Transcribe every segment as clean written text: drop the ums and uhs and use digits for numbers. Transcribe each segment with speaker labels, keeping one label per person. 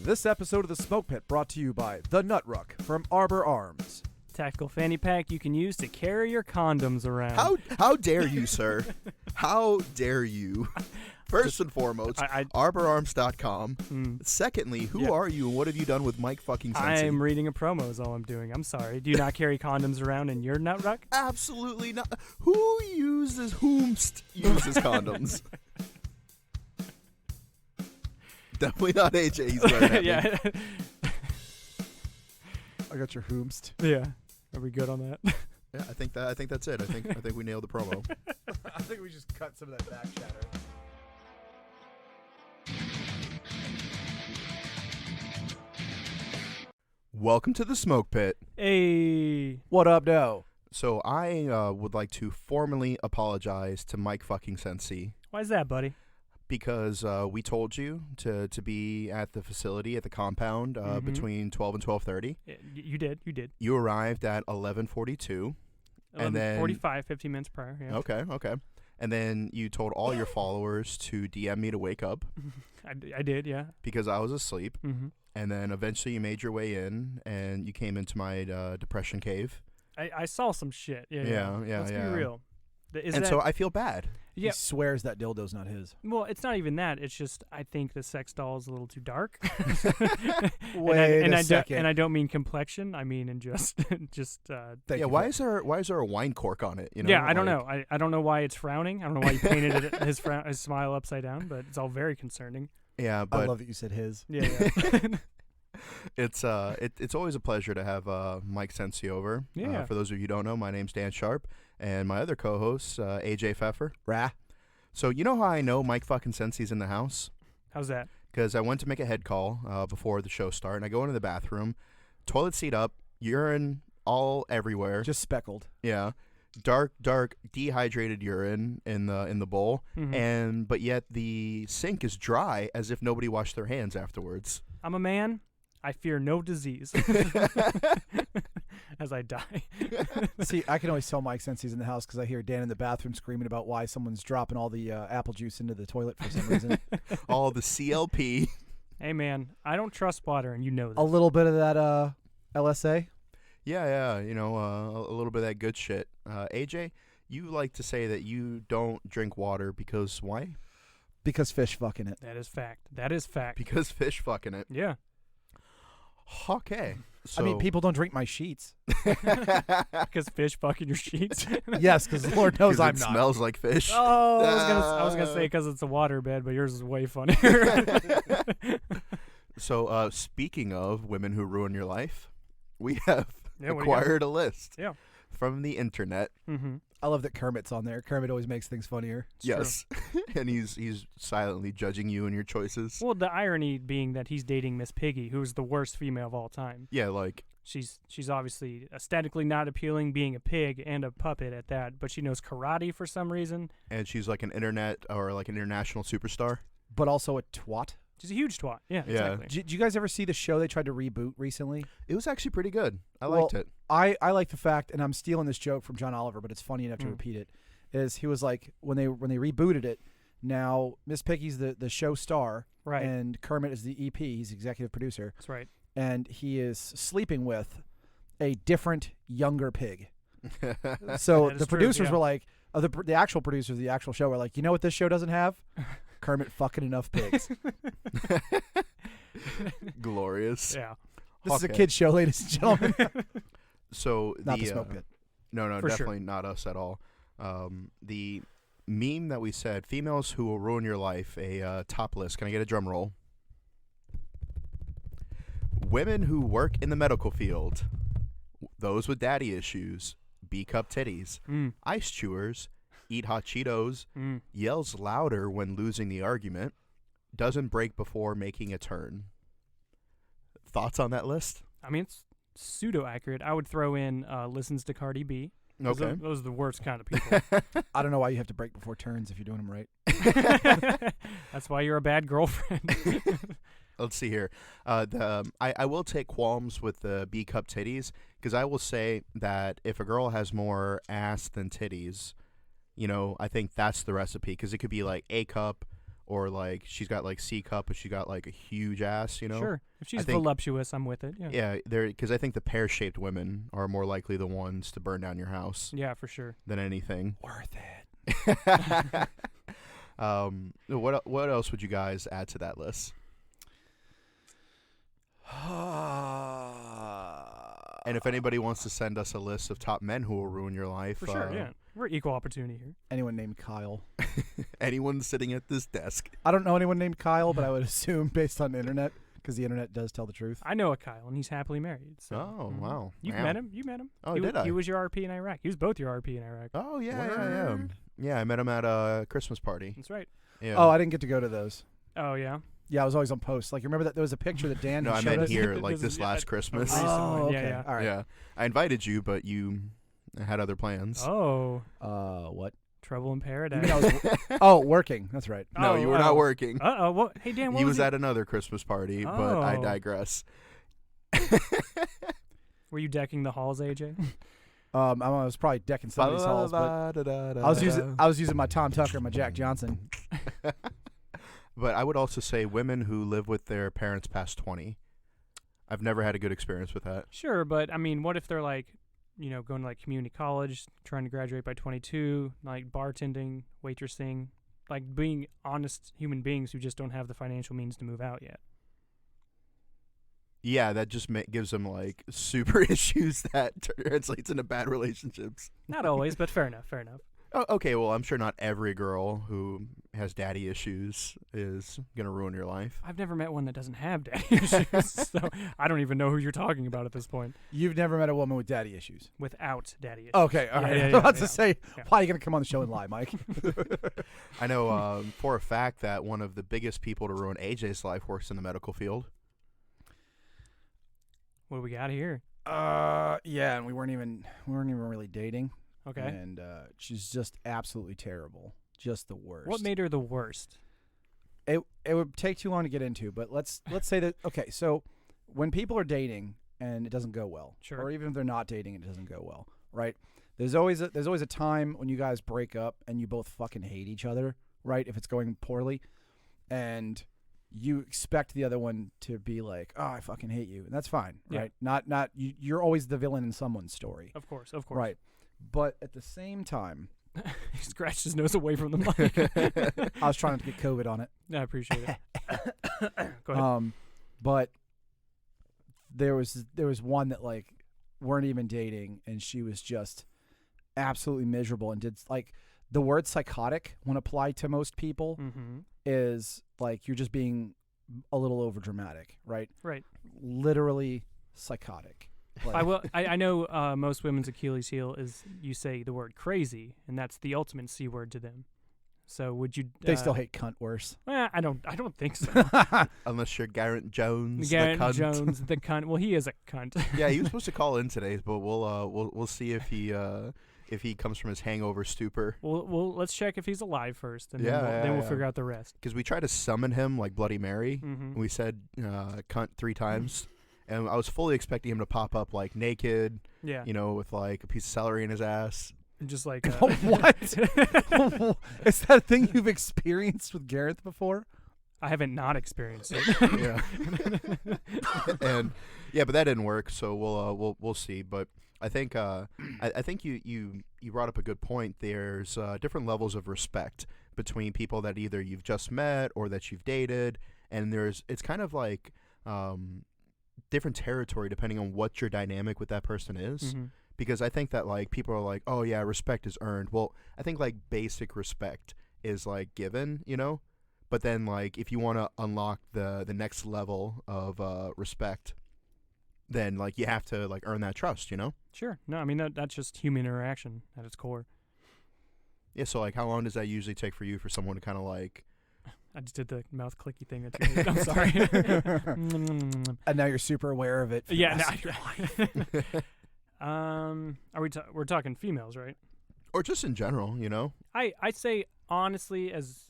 Speaker 1: This episode of the Smoke Pit brought to you by The Nut Ruck from Arbor Arms.
Speaker 2: Tactical fanny pack you can use to carry your condoms around.
Speaker 3: How dare you, sir? How dare you? First and foremost, arborarms.com. Secondly, who are you and what have you done with Mike fucking Sensi?
Speaker 2: I'm reading a promo is all I'm doing. I'm sorry. Do you not carry condoms around in your nut ruck?
Speaker 3: Absolutely not. Whomst uses condoms? Definitely not AJ. He's wearing that.
Speaker 2: Yeah.
Speaker 1: I got your whomst.
Speaker 2: Yeah. Are we good on that?
Speaker 3: Yeah, I think that's it. I think we nailed the promo.
Speaker 1: I think we just cut some of that back chatter.
Speaker 3: Welcome to the Smoke Pit.
Speaker 2: Hey.
Speaker 1: What up, though?
Speaker 3: So I would like to formally apologize to Mike fucking Sensi.
Speaker 2: Why is that, buddy?
Speaker 3: Because we told you to be at the facility, at the compound, between 12 and 12:30.
Speaker 2: Yeah, you did.
Speaker 3: You arrived at 11:42.
Speaker 2: 11:45, 15 minutes prior. Yeah.
Speaker 3: Okay. And then you told all your followers to DM me to wake up.
Speaker 2: I did, yeah.
Speaker 3: Because I was asleep.
Speaker 2: Mm-hmm.
Speaker 3: And then eventually you made your way in, and you came into my depression cave.
Speaker 2: I saw some shit. Yeah. Let's be real.
Speaker 3: So I feel bad.
Speaker 2: Yeah.
Speaker 1: He swears that dildo's not his.
Speaker 2: Well, it's not even that. It's just I think the sex doll is a little too dark.
Speaker 1: Wait a second.
Speaker 2: And I don't mean complexion. I mean in just.
Speaker 3: Why is there a wine cork on it? You know?
Speaker 2: Yeah, I don't know. I don't know why it's frowning. I don't know why you painted his smile upside down, but it's all very concerning.
Speaker 3: Yeah, but
Speaker 1: I love that you said his.
Speaker 2: Yeah.
Speaker 3: It's always a pleasure to have Mike Sensi over.
Speaker 2: Yeah.
Speaker 3: For those of you who don't know, my name's Dan Sharp, and my other co-host AJ Pfeffer.
Speaker 1: Rah.
Speaker 3: So you know how I know Mike fucking Sensi's in the house?
Speaker 2: How's that?
Speaker 3: Because I went to make a head call before the show started, and I go into the bathroom, toilet seat up, urine all everywhere.
Speaker 1: Just speckled.
Speaker 3: Yeah. Dark, dehydrated urine in the bowl, but yet the sink is dry as if nobody washed their hands afterwards.
Speaker 2: I'm a man. I fear no disease as I die.
Speaker 1: See, I can always tell Mike since he's in the house because I hear Dan in the bathroom screaming about why someone's dropping all the apple juice into the toilet for some reason.
Speaker 3: All the CLP.
Speaker 2: Hey, man, I don't trust water, and you know that.
Speaker 1: A little bit of that LSA?
Speaker 3: Yeah, you know, a little bit of that good shit. AJ, you like to say that you don't drink water because why?
Speaker 1: Because fish fucking it.
Speaker 2: That is fact.
Speaker 3: Because fish fucking it.
Speaker 2: Yeah.
Speaker 3: Okay. So,
Speaker 1: I mean, people don't drink my sheets.
Speaker 2: Because fish fucking your sheets?
Speaker 1: Yes, because Lord knows I'm not.
Speaker 3: It smells like fish.
Speaker 2: Oh, I was gonna say because it's a water bed, but yours is way funnier.
Speaker 3: So, speaking of women who ruin your life, we have acquired a list from the internet.
Speaker 2: Mm-hmm.
Speaker 1: I love that Kermit's on there. Kermit always makes things funnier.
Speaker 3: Yes. And he's silently judging you and your choices.
Speaker 2: Well, the irony being that he's dating Miss Piggy, who's the worst female of all time.
Speaker 3: Yeah, like...
Speaker 2: She's obviously aesthetically not appealing, being a pig and a puppet at that, but she knows karate for some reason.
Speaker 3: And she's like an internet or like an international superstar.
Speaker 1: But also a twat.
Speaker 2: She's a huge twat. Yeah, exactly.
Speaker 1: Did you guys ever see the show they tried to reboot recently?
Speaker 3: It was actually pretty good. I liked it.
Speaker 1: I like the fact, and I'm stealing this joke from John Oliver, but it's funny enough to repeat it, is he was like, when they rebooted it, now Miss Piggy's the show star,
Speaker 2: right,
Speaker 1: and Kermit is the EP, he's executive producer.
Speaker 2: That's right.
Speaker 1: And he is sleeping with a different, younger pig. So the producers were like, the actual producers of the actual show were like, you know what this show doesn't have? Kermit fucking enough pigs.
Speaker 3: Glorious.
Speaker 2: Yeah.
Speaker 1: This is a kid's show, ladies and gentlemen.
Speaker 3: So
Speaker 1: not the Smoke Pit.
Speaker 3: No,
Speaker 2: for
Speaker 3: definitely not us at all. The meme that we said, females who will ruin your life, a top list. Can I get a drum roll? Women who work in the medical field, those with daddy issues, B-cup titties, ice chewers, eat hot Cheetos, yells louder when losing the argument, doesn't break before making a turn. Thoughts on that list?
Speaker 2: I mean, it's pseudo-accurate. I would throw in listens to Cardi B.
Speaker 3: Okay.
Speaker 2: Those are the worst kind of people.
Speaker 1: I don't know why you have to break before turns if you're doing them right.
Speaker 2: That's why you're a bad girlfriend.
Speaker 3: Let's see here. I will take qualms with the B-cup titties because I will say that if a girl has more ass than titties, you know, I think that's the recipe because it could be like A-cup or like she's got like C cup, but she got like a huge ass, you know.
Speaker 2: Sure. If she's
Speaker 3: I think-
Speaker 2: voluptuous, I'm with it. Yeah.
Speaker 3: Yeah, because I think the pear-shaped women are more likely the ones to burn down your house
Speaker 2: Yeah, for sure.
Speaker 3: than anything.
Speaker 1: Worth it.
Speaker 3: What else would you guys add to that list? And if anybody wants to send us a list of top men who will ruin your life,
Speaker 2: For sure, yeah. We're equal opportunity here.
Speaker 1: Anyone named Kyle?
Speaker 3: anyone sitting at this desk.
Speaker 1: I don't know anyone named Kyle, but I would assume based on the internet, because the internet does tell the truth.
Speaker 2: I know a Kyle, and he's happily married. So.
Speaker 3: Oh, wow.
Speaker 2: You've
Speaker 3: Wow.
Speaker 2: met him? You met him?
Speaker 3: Oh,
Speaker 2: he,
Speaker 3: did I?
Speaker 2: He was your RP in Iraq. He was both your RP in Iraq.
Speaker 3: Oh, yeah.
Speaker 1: Word.
Speaker 3: Yeah, I met him at a Christmas party.
Speaker 2: That's right.
Speaker 3: Yeah.
Speaker 1: Oh, I didn't get to go to those.
Speaker 2: Oh, yeah?
Speaker 1: Yeah, I was always on post. Like, remember that there was a picture that Dan
Speaker 3: No, I
Speaker 1: showed
Speaker 3: meant
Speaker 1: us?
Speaker 3: here, like
Speaker 2: This
Speaker 3: this
Speaker 2: is-
Speaker 3: last Christmas.
Speaker 2: recent
Speaker 1: Oh,
Speaker 2: one.
Speaker 1: okay.
Speaker 2: Yeah.
Speaker 1: All right.
Speaker 3: Yeah. I invited you, but you had other plans.
Speaker 2: Oh,
Speaker 1: What?
Speaker 2: Trouble in
Speaker 1: You
Speaker 2: Paradise.
Speaker 1: mean I was working. That's right.
Speaker 3: No, you were not working.
Speaker 2: Uh-oh. What? Hey, Dan, what
Speaker 3: He
Speaker 2: was
Speaker 3: was
Speaker 2: it?
Speaker 3: at another Christmas party, but I
Speaker 2: Oh.
Speaker 3: digress.
Speaker 2: Were you decking the halls, AJ?
Speaker 1: I was probably decking somebody's halls, but I was using my Tom Tucker and my Jack Johnson.
Speaker 3: But I would also say women who live with their parents past 20. I've never had a good experience with that.
Speaker 2: Sure, but, I mean, what if they're, like, you know, going to, like, community college, trying to graduate by 22, like, bartending, waitressing, like, being honest human beings who just don't have the financial means to move out yet?
Speaker 3: Yeah, that just gives them like super issues that translates into bad relationships.
Speaker 2: Not always, but fair enough, fair enough.
Speaker 3: Oh, okay, well, I'm sure not every girl who has daddy issues is going to ruin your life.
Speaker 2: I've never met one that doesn't have daddy issues, so I don't even know who you're talking about at this point.
Speaker 1: You've never met a woman with daddy issues.
Speaker 2: Without daddy issues.
Speaker 1: Okay, all
Speaker 2: Yeah,
Speaker 1: right.
Speaker 2: yeah,
Speaker 1: I was
Speaker 2: yeah,
Speaker 1: about
Speaker 2: yeah.
Speaker 1: to say,
Speaker 2: Yeah.
Speaker 1: why are you going to come on the show and lie, Mike?
Speaker 3: I know for a fact that one of the biggest people to ruin AJ's life works in the medical field.
Speaker 2: What do we got here?
Speaker 1: Yeah, and we weren't even really dating.
Speaker 2: Okay.
Speaker 1: And she's just absolutely terrible. Just the worst.
Speaker 2: What made her the worst?
Speaker 1: It would take too long to get into, but let's say that okay, so when people are dating and it doesn't go well,
Speaker 2: Sure.
Speaker 1: or even if they're not dating and it doesn't go well, right? There's always a time when you guys break up and you both fucking hate each other, right? If it's going poorly, and you expect the other one to be like, "Oh, I fucking hate you," and that's fine,
Speaker 2: Yeah.
Speaker 1: right? Not you're always the villain in someone's story,
Speaker 2: Of course.
Speaker 1: right? But at the same time,
Speaker 2: He scratched his nose away from the mic.
Speaker 1: I was trying not to get COVID on it.
Speaker 2: I appreciate it. Go ahead.
Speaker 1: But there was one that like weren't even dating, and she was just absolutely miserable and did like the word psychotic when applied to most people
Speaker 2: Mm-hmm.
Speaker 1: is like you're just being a little over dramatic, right?
Speaker 2: Right.
Speaker 1: Literally psychotic. Like,
Speaker 2: I know most women's Achilles heel is you say the word crazy, and that's the ultimate C word to them. So would you?
Speaker 1: they still hate cunt worse.
Speaker 2: I don't think so.
Speaker 3: Unless you're Garrett Jones,
Speaker 2: Garrett
Speaker 3: the cunt.
Speaker 2: Jones, the cunt. Well, he is a cunt.
Speaker 3: Yeah, he was supposed to call in today, but we'll see if he comes from his hangover stupor.
Speaker 2: Well, let's check if he's alive first, and
Speaker 3: Yeah,
Speaker 2: then we'll
Speaker 3: yeah.
Speaker 2: figure out the rest.
Speaker 3: Because we tried to summon him like Bloody Mary.
Speaker 2: Mm-hmm.
Speaker 3: We said cunt 3 times. And I was fully expecting him to pop up like naked,
Speaker 2: Yeah.
Speaker 3: you know, with like a piece of celery in his ass.
Speaker 2: And just like
Speaker 1: What? Is that a thing you've experienced with Gareth before?
Speaker 2: I haven't not experienced it.
Speaker 3: Yeah. And yeah, but that didn't work. So we'll see. But I think I think you brought up a good point. There's different levels of respect between people that either you've just met or that you've dated, and it's kind of like different territory depending on what your dynamic with that person is.
Speaker 2: Mm-hmm.
Speaker 3: Because I think that like people are like, oh yeah, respect is earned. Well, I think like basic respect is like given, you know. But then like if you want to unlock the next level of respect, then like you have to like earn that trust, you know.
Speaker 2: Sure. No, I mean that's just human interaction at its core.
Speaker 3: Yeah. So like, how long does that usually take for you for someone to kind of like?
Speaker 2: I just did the mouth clicky thing. That you did. I'm sorry.
Speaker 1: And now you're super aware of it. For the
Speaker 2: Yeah.
Speaker 1: rest of your life.
Speaker 2: Are we? We're talking females, right?
Speaker 3: Or just in general, you know.
Speaker 2: I say honestly, as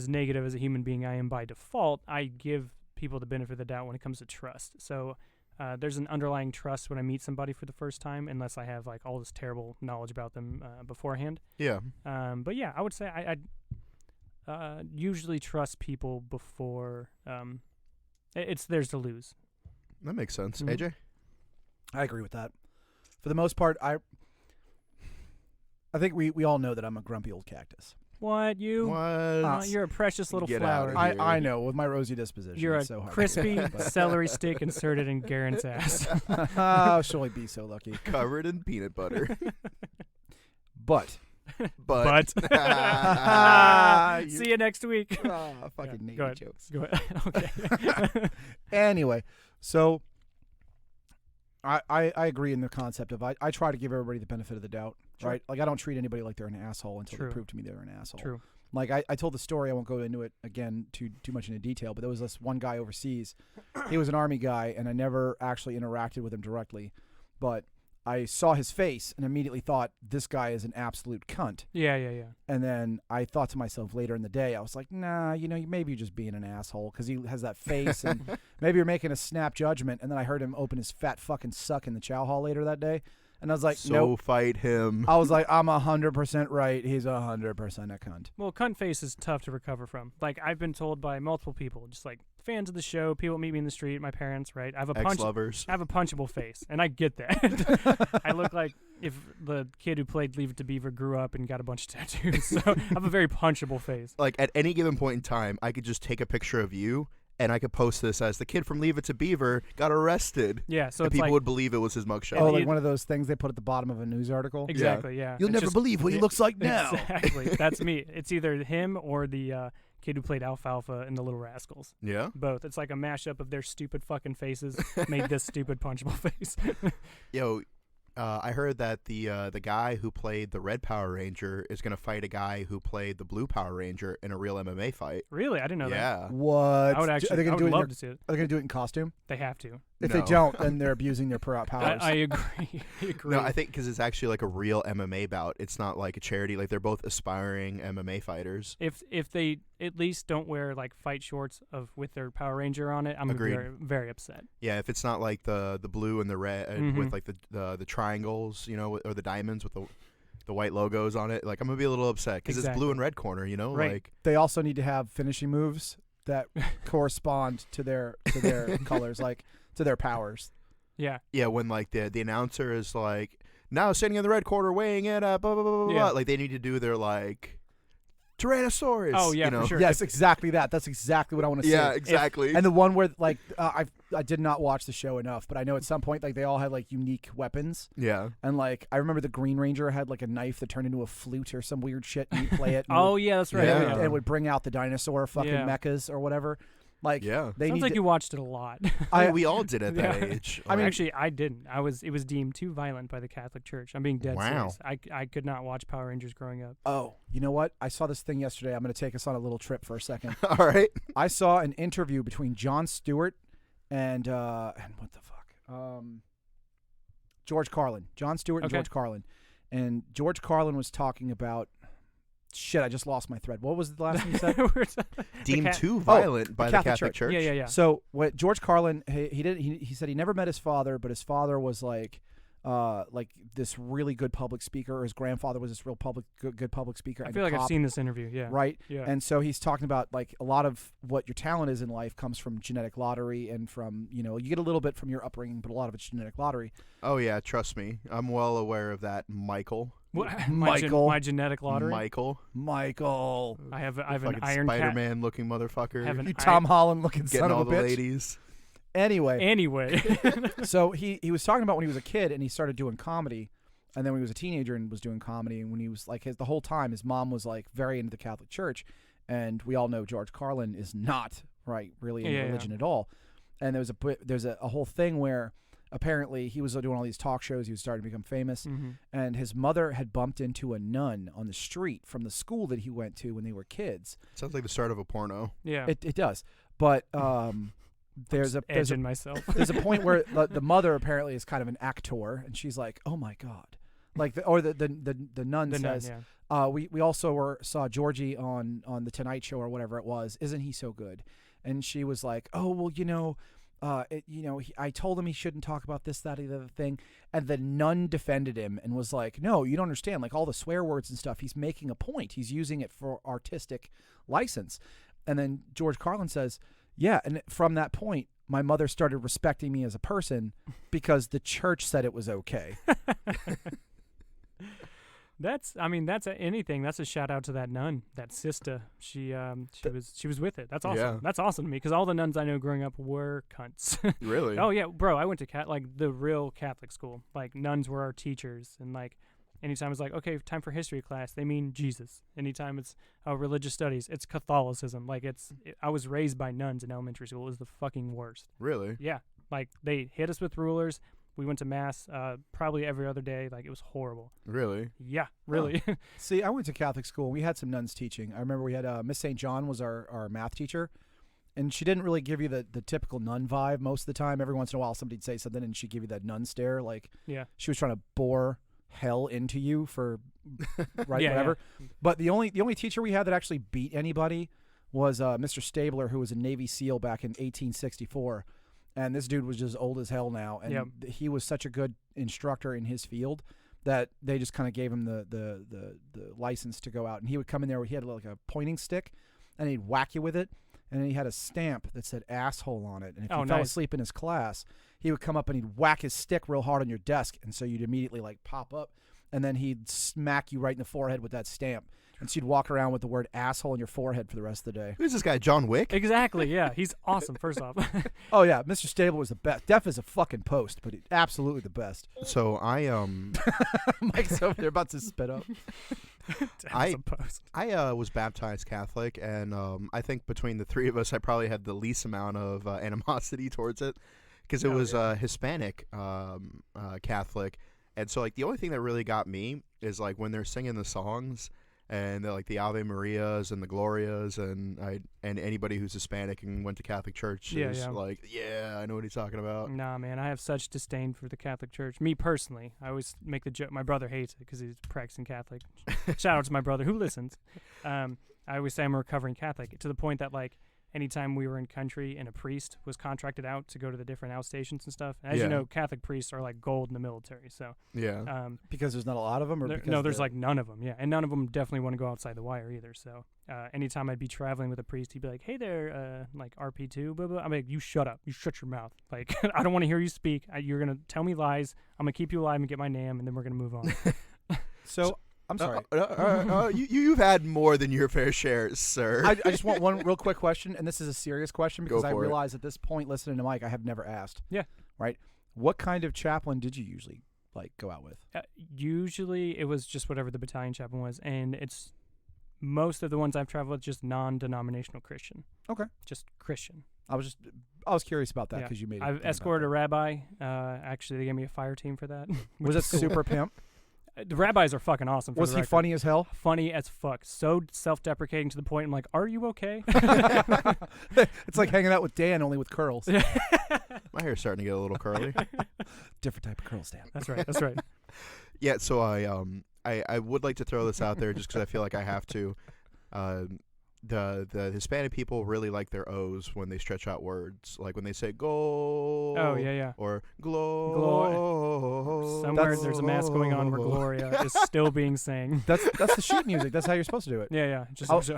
Speaker 2: negative as a human being I am by default, I give people the benefit of the doubt when it comes to trust. So there's an underlying trust when I meet somebody for the first time, unless I have like all this terrible knowledge about them beforehand.
Speaker 3: Yeah.
Speaker 2: But yeah, I would say usually trust people before it's theirs to lose.
Speaker 3: That makes sense.
Speaker 2: Mhm.
Speaker 3: AJ?
Speaker 1: I agree with that. For the most part, I think we all know that I'm a grumpy old cactus.
Speaker 2: What you?
Speaker 3: What?
Speaker 2: You're a precious little
Speaker 3: Get
Speaker 2: flower.
Speaker 3: outta here.
Speaker 1: I know, with my rosy disposition.
Speaker 2: You're a
Speaker 1: it's so hard.
Speaker 2: crispy
Speaker 1: But-
Speaker 2: celery stick inserted in Garen's ass.
Speaker 1: Oh, she'll only be so lucky.
Speaker 3: Covered in peanut butter.
Speaker 1: But
Speaker 3: But.
Speaker 2: See you next week.
Speaker 1: fucking
Speaker 2: Yeah,
Speaker 1: Navy
Speaker 2: go ahead.
Speaker 1: jokes.
Speaker 2: Go ahead. Okay.
Speaker 1: Anyway, so I agree in the concept of I try to give everybody the benefit of the doubt,
Speaker 2: Sure.
Speaker 1: right? Like I don't treat anybody like they're an asshole until
Speaker 2: True.
Speaker 1: they prove to me they're an asshole.
Speaker 2: True.
Speaker 1: Like I told the story, I won't go into it again too much into detail, but there was this one guy overseas. He was an Army guy, and I never actually interacted with him directly, but I saw his face and immediately thought, this guy is an absolute cunt.
Speaker 2: Yeah.
Speaker 1: And then I thought to myself later in the day, I was like, nah, maybe you're just being an asshole because he has that face and maybe you're making a snap judgment. And then I heard him open his fat fucking suck in the chow hall later that day. And I was like,
Speaker 3: So
Speaker 1: nope.
Speaker 3: fight him.
Speaker 1: I was like, I'm 100% right. He's 100% a cunt.
Speaker 2: Well, cunt face is tough to recover from. Like, I've been told by multiple people, just like fans of the show, people meet me in the street, my parents, right? I have a
Speaker 3: Ex-lovers.
Speaker 2: I have a punchable face, and I get that. I look like if the kid who played Leave It to Beaver grew up and got a bunch of tattoos. So I have a very punchable face.
Speaker 3: Like, at any given point in time, I could just take a picture of you, and I could post this as the kid from Leave It to Beaver got arrested.
Speaker 2: Yeah, so
Speaker 3: and
Speaker 2: it's
Speaker 3: people
Speaker 2: like
Speaker 3: would believe it was his mugshot.
Speaker 1: Oh, like
Speaker 2: Either-
Speaker 1: one of those things they put at the bottom of a news article?
Speaker 2: exactly, yeah.
Speaker 1: You'll
Speaker 2: It's
Speaker 1: never
Speaker 2: just-
Speaker 1: believe what he
Speaker 2: yeah,
Speaker 1: looks like now.
Speaker 2: Exactly, that's me. It's either him or the kid who played Alfalfa in The Little Rascals.
Speaker 3: Yeah?
Speaker 2: Both. It's like a mashup of their stupid fucking faces made this stupid punchable face.
Speaker 3: Yo, I heard that the guy who played the Red Power Ranger is going to fight a guy who played the Blue Power Ranger in a real MMA fight.
Speaker 2: Really? I didn't know that.
Speaker 3: Yeah.
Speaker 1: What?
Speaker 2: I would
Speaker 1: Are
Speaker 2: actually.
Speaker 1: they
Speaker 2: I
Speaker 1: gonna do
Speaker 2: would
Speaker 1: it in
Speaker 2: love to see it.
Speaker 1: Are they going to do it in costume?
Speaker 2: They have to.
Speaker 1: If
Speaker 3: No.
Speaker 1: they don't, then they're abusing their powers.
Speaker 2: I agree. I agree.
Speaker 3: No, I think because it's actually like a real MMA bout. It's not like a charity. Like, they're both aspiring MMA fighters.
Speaker 2: if they at least don't wear like fight shorts with their Power Ranger on it, I'm gonna be
Speaker 3: Agreed.
Speaker 2: very, very upset.
Speaker 3: Yeah, if it's not like the blue and the red
Speaker 2: Mhm.
Speaker 3: with like the triangles, or the diamonds with the white logos on it, like, I'm gonna be a little upset because it's
Speaker 2: Exactly.
Speaker 3: blue and red corner,
Speaker 2: Right.
Speaker 3: like.
Speaker 1: They also need to have finishing moves that correspond to their colors, like to their powers.
Speaker 2: Yeah.
Speaker 3: Yeah, when like the announcer is like, now sitting in the red corner, weighing in at blah blah blah blah,
Speaker 2: Yeah.
Speaker 3: blah. Like, they need to do their like tyrannosaurus.
Speaker 2: Oh, yeah,
Speaker 3: you
Speaker 2: for
Speaker 3: know?
Speaker 2: sure.
Speaker 1: Yes, exactly that. That's exactly what I want to
Speaker 3: Yeah,
Speaker 1: say.
Speaker 3: exactly.
Speaker 1: And the one where like I did not watch the show enough, but I know at some point like they all had like unique weapons,
Speaker 3: yeah.
Speaker 1: and like I remember the Green Ranger had like a knife that turned into a flute or some weird shit, and you play it. And
Speaker 2: Oh yeah, that's right.
Speaker 3: Yeah.
Speaker 1: and it would bring out the dinosaur fucking
Speaker 2: Yeah.
Speaker 1: mechas or whatever. Like
Speaker 3: Yeah.
Speaker 1: they
Speaker 2: Sounds
Speaker 1: need
Speaker 2: like
Speaker 1: to,
Speaker 2: you watched it a lot.
Speaker 3: I mean, we all did at that
Speaker 2: Yeah.
Speaker 3: age.
Speaker 1: I mean,
Speaker 2: Actually, I didn't. It was deemed too violent by the Catholic Church. I'm being dead
Speaker 3: Wow.
Speaker 2: serious. I could not watch Power Rangers growing up.
Speaker 1: Oh, you know what? I saw this thing yesterday. I'm going to take us on a little trip for a second.
Speaker 3: all right.
Speaker 1: I saw an interview between Jon Stewart and what the fuck? George Carlin. Jon Stewart and
Speaker 2: Okay.
Speaker 1: George Carlin. And George Carlin was talking about shit, I just lost my thread. What was the last thing you said?
Speaker 3: Deemed
Speaker 2: Cat-
Speaker 3: too violent by the Catholic Church.
Speaker 2: Yeah.
Speaker 1: So what George Carlin he said he never met his father, but his father was like this really good public speaker, or his grandfather was this real good public speaker.
Speaker 2: I
Speaker 1: and
Speaker 2: feel
Speaker 1: a
Speaker 2: like I've
Speaker 1: cop,
Speaker 2: seen this interview. Yeah.
Speaker 1: right?
Speaker 2: Yeah.
Speaker 1: And so he's talking about like a lot of what your talent is in life comes from genetic lottery and from, you get a little bit from your upbringing, but a lot of it's genetic lottery.
Speaker 3: Oh yeah, trust me, I'm well aware of that, Michael.
Speaker 1: Michael.
Speaker 2: my genetic lottery.
Speaker 3: Michael,
Speaker 1: Michael.
Speaker 2: I have an
Speaker 3: fucking
Speaker 2: iron cat.
Speaker 3: Spider-Man looking motherfucker,
Speaker 2: Have an
Speaker 1: You Tom Holland looking
Speaker 3: getting
Speaker 1: son
Speaker 3: all
Speaker 1: of a
Speaker 3: the
Speaker 1: bitch.
Speaker 3: ladies.
Speaker 1: Anyway,
Speaker 2: Anyway.
Speaker 1: so he was talking about when he was a kid and he started doing comedy, and then when he was a teenager and was doing comedy, and when he was like the whole time his mom was like very into the Catholic Church, and we all know George Carlin is not really into
Speaker 2: Yeah.
Speaker 1: religion at all. And there's a whole thing where apparently he was doing all these talk shows, he was starting to become famous, and his mother had bumped into a nun on the street from the school that he went to when they were kids.
Speaker 3: Sounds like the start of a porno.
Speaker 2: Yeah.
Speaker 1: It does, but there's a
Speaker 2: edging myself.
Speaker 1: there's a point where the mother apparently is kind of an actor, and she's like, "Oh my god," like the nun
Speaker 2: The nun,
Speaker 1: says,
Speaker 2: yeah.
Speaker 1: "We also saw Georgie on the Tonight Show or whatever it was. Isn't he so good?" And she was like, "Oh well, I told him he shouldn't talk about this, that, or the other thing. And the nun defended him and was like, no, you don't understand. Like all the swear words and stuff, he's making a point. He's using it for artistic license. And then George Carlin says, yeah, and from that point, my mother started respecting me as a person because the church said it was okay.
Speaker 2: That's anything. That's a shout out to that nun, that sister. She was with it. That's awesome.
Speaker 3: Yeah.
Speaker 2: That's awesome to me because all the nuns I know growing up were cunts.
Speaker 3: Really?
Speaker 2: Oh yeah, bro. I went to the real Catholic school. Like nuns were our teachers, and like anytime it's like, okay, time for history class, they mean Jesus. Anytime it's religious studies, it's Catholicism. Like I was raised by nuns in elementary school. It was the fucking worst.
Speaker 3: Really?
Speaker 2: Yeah. Like they hit us with rulers. We went to mass probably every other day. Like, it was horrible.
Speaker 3: Really?
Speaker 2: Yeah, really.
Speaker 1: Oh. See, I went to Catholic school. We had some nuns teaching. I remember we had Miss St. John was our math teacher, and she didn't really give you the typical nun vibe most of the time. Every once in a while, somebody'd say something, and she'd give you that nun stare. Like, yeah, she was trying to bore hell into you for whatever. Yeah. But the only teacher we had that actually beat anybody was Mr. Stabler, who was a Navy SEAL back in 1864. And this dude was just old as hell now, and he was such a good instructor in his field that they just kind of gave him the license to go out. And he would come in there. He had like a pointing stick, and he'd whack you with it. And then he had a stamp that said "asshole" on it. And if you fell asleep in his class, he would come up and he'd whack his stick real hard on your desk, and so you'd immediately like pop up, and then he'd smack you right in the forehead with that stamp. And so you'd walk around with the word "asshole" on your forehead for the rest of the day.
Speaker 3: Who's this guy, John Wick?
Speaker 2: Exactly, yeah. He's awesome, first off.
Speaker 1: Oh, yeah. Mr. Stabler was the best. Deaf as a fucking post, but absolutely the best.
Speaker 3: So I,
Speaker 1: Mike's over there about to spit up.
Speaker 3: I was baptized Catholic, and I think between the three of us, I probably had the least amount of animosity towards it because it was Hispanic Catholic. And so, like, the only thing that really got me is, like, when they're singing the songs and they're, like, the Ave Marias and the Glorias and anybody who's Hispanic and went to Catholic church is like, yeah, I know what he's talking about.
Speaker 2: Nah, man, I have such disdain for the Catholic Church. Me personally, I always make the joke. My brother hates it because he's practicing Catholic. Shout out to my brother who listens. I always say I'm a recovering Catholic to the point that, like, anytime we were in country and a priest was contracted out to go to the different outstations and stuff. And as you know, Catholic priests are like gold in the military. So
Speaker 1: because there's not a lot of them, or
Speaker 2: there's like none of them. Yeah, and none of them definitely want to go outside the wire either. So anytime I'd be traveling with a priest, he'd be like, "Hey there, like RP2, blah blah." I'm like, "You shut up. You shut your mouth. Like I don't want to hear you speak. You're gonna tell me lies. I'm gonna keep you alive and get my name, and then we're gonna move on."
Speaker 1: So. I'm sorry.
Speaker 3: You've had more than your fair share, sir.
Speaker 1: I just want one real quick question, and this is a serious question because I realize at this point, listening to Mike, I have never asked.
Speaker 2: Yeah.
Speaker 1: Right? What kind of chaplain did you usually go out with?
Speaker 2: Usually it was just whatever the battalion chaplain was, and it's most of the ones I've traveled with just non-denominational Christian.
Speaker 1: Okay.
Speaker 2: Just Christian.
Speaker 1: I was curious about that because you made it.
Speaker 2: I've escorted a rabbi. Actually, they gave me a fire team for that.
Speaker 1: Was it super pimp?
Speaker 2: The rabbis are fucking awesome.
Speaker 1: Was he funny as hell?
Speaker 2: Funny as fuck. So self-deprecating to the point I'm like, are you okay?
Speaker 1: It's like hanging out with Dan, only with curls.
Speaker 3: My hair's starting to get a little curly.
Speaker 1: Different type of curls, Dan.
Speaker 2: That's right. That's right.
Speaker 3: Yeah, so I would like to throw this out there just because I feel like I have to. The Hispanic people really like their O's when they stretch out words, like when they say "go."
Speaker 2: Oh yeah.
Speaker 3: Or "glow."
Speaker 2: Somewhere there's a mass going on where Gloria is still being sang.
Speaker 1: That's the sheet music. That's how you're supposed to do it.
Speaker 2: Yeah. Just O's.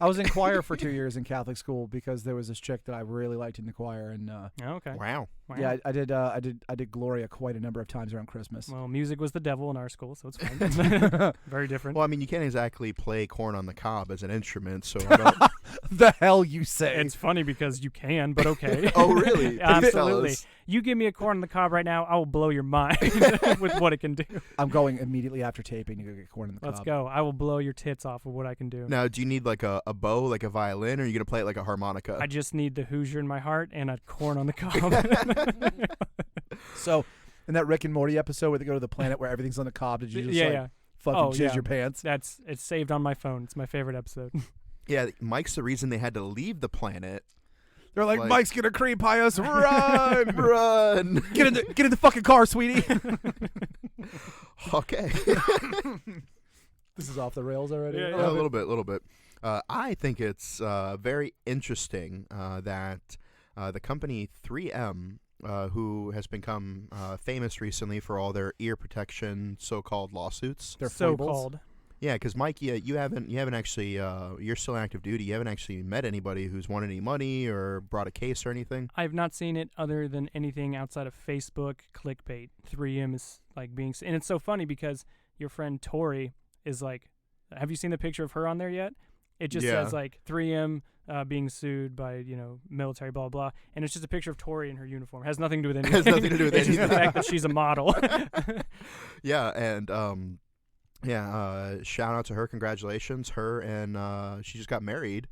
Speaker 1: I was in choir for 2 years in Catholic school because there was this chick that I really liked in the choir, and
Speaker 2: okay.
Speaker 3: Wow.
Speaker 1: Yeah, I did Gloria quite a number of times around Christmas.
Speaker 2: Well, music was the devil in our school, so it's fine. Very different.
Speaker 3: Well, I mean, you can't exactly play corn on the cob as an instrument, so
Speaker 1: the hell you say?
Speaker 2: It's funny because you can, but okay.
Speaker 3: Oh, really?
Speaker 2: Absolutely. You give me a corn on the cob right now, I will blow your mind with what it can do.
Speaker 1: I'm going immediately after taping to go get corn on the cob.
Speaker 2: Let's go. I will blow your tits off with what I can do.
Speaker 3: Now, do you need like a bow, like a violin, or are you going to play it like a harmonica?
Speaker 2: I just need the Hoosier in my heart and a corn on the cob.
Speaker 1: So, in that Rick and Morty episode where they go to the planet where everything's on the cob, did you just fucking jizz your pants?
Speaker 2: It's saved on my phone. It's my favorite episode.
Speaker 3: Yeah, Mike's the reason they had to leave the planet.
Speaker 1: They're like, Mike's gonna cream pie us. Run,
Speaker 3: run!
Speaker 1: Get in the fucking car, sweetie.
Speaker 3: Okay.
Speaker 1: This is off the rails already.
Speaker 3: Yeah, a little bit. I think it's very interesting that the company 3M, who has become famous recently for all their ear protection so-called lawsuits.
Speaker 1: They're
Speaker 2: so-called.
Speaker 3: Yeah, because Mike, you haven't actually you're still active duty. You haven't actually met anybody who's won any money or brought a case or anything.
Speaker 2: I've not seen it other than anything outside of Facebook clickbait. 3M is like being, and it's so funny because your friend Tori is like, have you seen the picture of her on there yet? It just says like 3M being sued by military blah blah, and it's just a picture of Tori in her uniform. It has nothing to do with anything.
Speaker 3: Has nothing to do with
Speaker 2: it's
Speaker 3: anything.
Speaker 2: just the fact that she's a model.
Speaker 3: Yeah, and shout out to her. Congratulations, her, and she just got married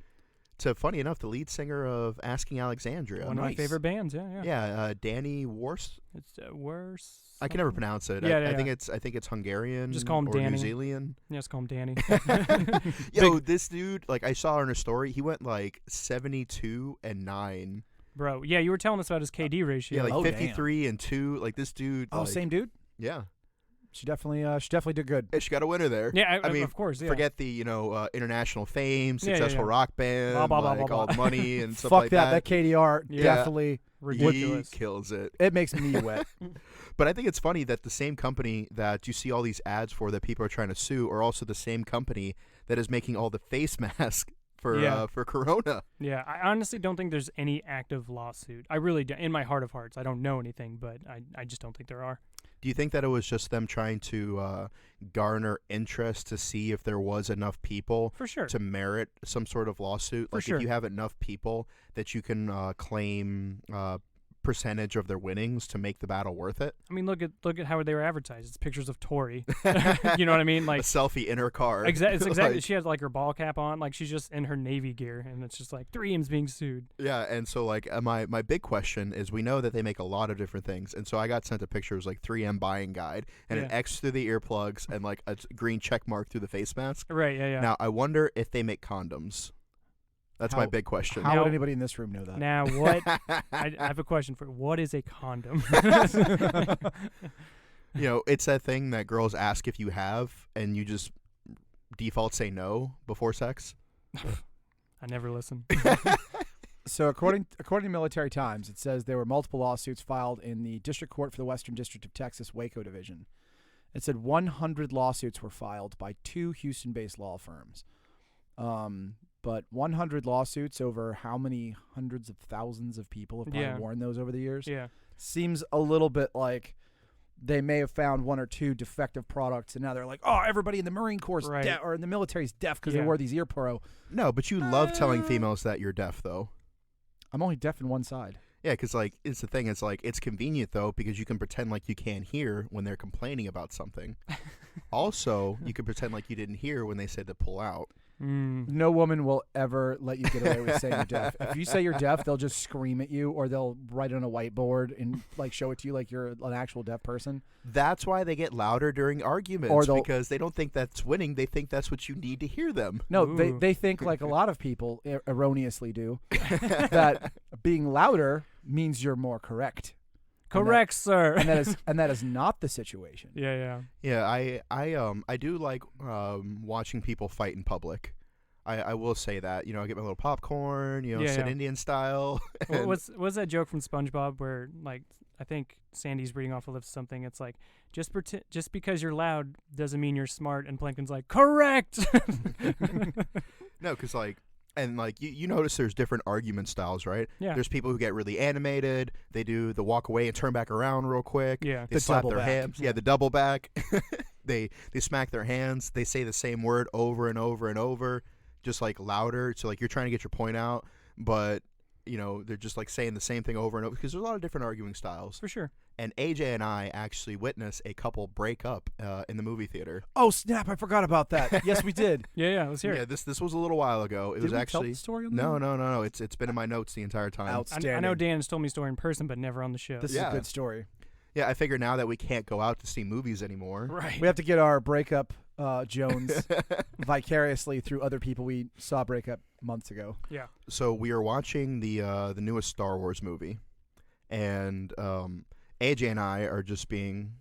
Speaker 3: to, funny enough, the lead singer of Asking Alexandria.
Speaker 2: One of my favorite bands.
Speaker 3: Yeah, Danny Wars.
Speaker 2: It's worse.
Speaker 3: I can never pronounce it. I think it's Hungarian.
Speaker 2: Just call him
Speaker 3: or
Speaker 2: Danny.
Speaker 3: New Zealand.
Speaker 2: Yeah, just call him Danny.
Speaker 3: Yo, this dude, like I saw on her story, he went like 72-9.
Speaker 2: Bro, yeah, you were telling us about his KD ratio.
Speaker 3: Yeah, like 53-2. Like this dude.
Speaker 1: Oh,
Speaker 3: like,
Speaker 1: same dude.
Speaker 3: Yeah.
Speaker 1: She definitely did good.
Speaker 3: Yeah, she got a winner there.
Speaker 2: Yeah,
Speaker 3: I mean,
Speaker 2: of course. Yeah.
Speaker 3: Forget the international fame,
Speaker 2: Yeah,
Speaker 3: successful rock band,
Speaker 2: Blah, blah, blah,
Speaker 3: like
Speaker 2: blah,
Speaker 3: all
Speaker 2: blah.
Speaker 3: the money and stuff
Speaker 1: Fuck
Speaker 3: like
Speaker 1: that. That KDR definitely
Speaker 2: ridiculous.
Speaker 3: He kills it.
Speaker 1: it makes me wet.
Speaker 3: But I think it's funny that the same company that you see all these ads for that people are trying to sue are also the same company that is making all the face masks for Corona.
Speaker 2: Yeah, I honestly don't think there's any active lawsuit. I really do. In my heart of hearts, I don't know anything, but I just don't think there are.
Speaker 3: Do you think that it was just them trying to garner interest to see if there was enough people
Speaker 2: For sure.
Speaker 3: to merit some sort of lawsuit?
Speaker 2: For
Speaker 3: Like
Speaker 2: sure.
Speaker 3: if you have enough people that you can claim percentage of their winnings to make the battle worth it?
Speaker 2: I mean, look at how they were advertised. It's pictures of Tori. You know what I mean?
Speaker 3: A
Speaker 2: Like
Speaker 3: selfie in her car.
Speaker 2: It's exactly.
Speaker 3: Like,
Speaker 2: She has like her ball cap on, like she's just in her Navy gear, and it's just like 3M's being sued.
Speaker 3: yeah, and so like my big question is, we know that they make a lot of different things, and so I got sent a picture. It was like 3M buying guide and an
Speaker 2: Yeah.
Speaker 3: X through the earplugs and like a green check mark through the face mask.
Speaker 2: Right? Yeah.
Speaker 3: Now I wonder if they make condoms. That's my big question.
Speaker 1: How
Speaker 2: Now-
Speaker 1: would anybody in this room know that?
Speaker 2: Now what? I have a question for you. What is a condom?
Speaker 3: It's that thing that girls ask if you have, and you just default say no before sex.
Speaker 2: I never listen.
Speaker 1: So according to Military Times, it says there were multiple lawsuits filed in the District Court for the Western District of Texas Waco Division. It said 100 lawsuits were filed by 2 Houston-based law firms. But 100 lawsuits over how many hundreds of thousands of people have probably worn those over the years?
Speaker 2: Yeah.
Speaker 1: Seems a little bit like they may have found 1 or 2 defective products, and now they're like, oh, everybody in the Marine Corps or in the military is deaf because they wore these ear pro.
Speaker 3: No, but you love telling females that you're deaf, though.
Speaker 1: I'm only deaf in one side.
Speaker 3: Yeah, because like it's the thing. It's like it's convenient though because you can pretend like you can't hear when they're complaining about something. Also, you can pretend like you didn't hear when they said to pull out.
Speaker 1: No woman will ever let you get away with saying you're deaf. If you say you're deaf, they'll just scream at you, or they'll write it on a whiteboard and like show it to you like you're an actual deaf person.
Speaker 3: That's why they get louder during arguments, because they don't think that's winning. They think that's what you need to hear them.
Speaker 1: No, they think, like a lot of people erroneously do, that being louder means you're more correct.
Speaker 2: Correct, sir.
Speaker 1: And that is not the situation.
Speaker 2: Yeah.
Speaker 3: I do like watching people fight in public. I will say that. I get my little popcorn, sit Indian style.
Speaker 2: What's that joke from SpongeBob where like I think Sandy's reading off a list something? It's like just because you're loud doesn't mean you're smart, and Plankton's like correct.
Speaker 3: No, because like. And, like, you notice there's different argument styles, right?
Speaker 2: Yeah.
Speaker 3: There's people who get really animated. They do the walk away and turn back around real quick.
Speaker 2: Yeah.
Speaker 3: They slap their hands. Yeah, the double back. They smack their hands. They say the same word over and over and over, just, like, louder. So, like, you're trying to get your point out, but, they're just, like, saying the same thing over and over because there's a lot of different arguing styles.
Speaker 2: For sure.
Speaker 3: And AJ and I actually witnessed a couple break up in the movie theater.
Speaker 1: Oh, snap. I forgot about that. Yes, we did.
Speaker 2: Yeah. Let's hear
Speaker 3: Yeah,
Speaker 2: it.
Speaker 3: this was a little while ago. It was actually
Speaker 1: tell the story on
Speaker 3: no. It's been in my notes the entire time.
Speaker 1: Outstanding.
Speaker 2: I know Dan has told me a story in person, but never on the show.
Speaker 1: This is a good story.
Speaker 3: Yeah, I figure now that we can't go out to see movies anymore.
Speaker 2: Right.
Speaker 1: We have to get our breakup Jones vicariously through other people we saw break up months ago.
Speaker 2: Yeah.
Speaker 3: So we are watching the newest Star Wars movie, and AJ and I are just being,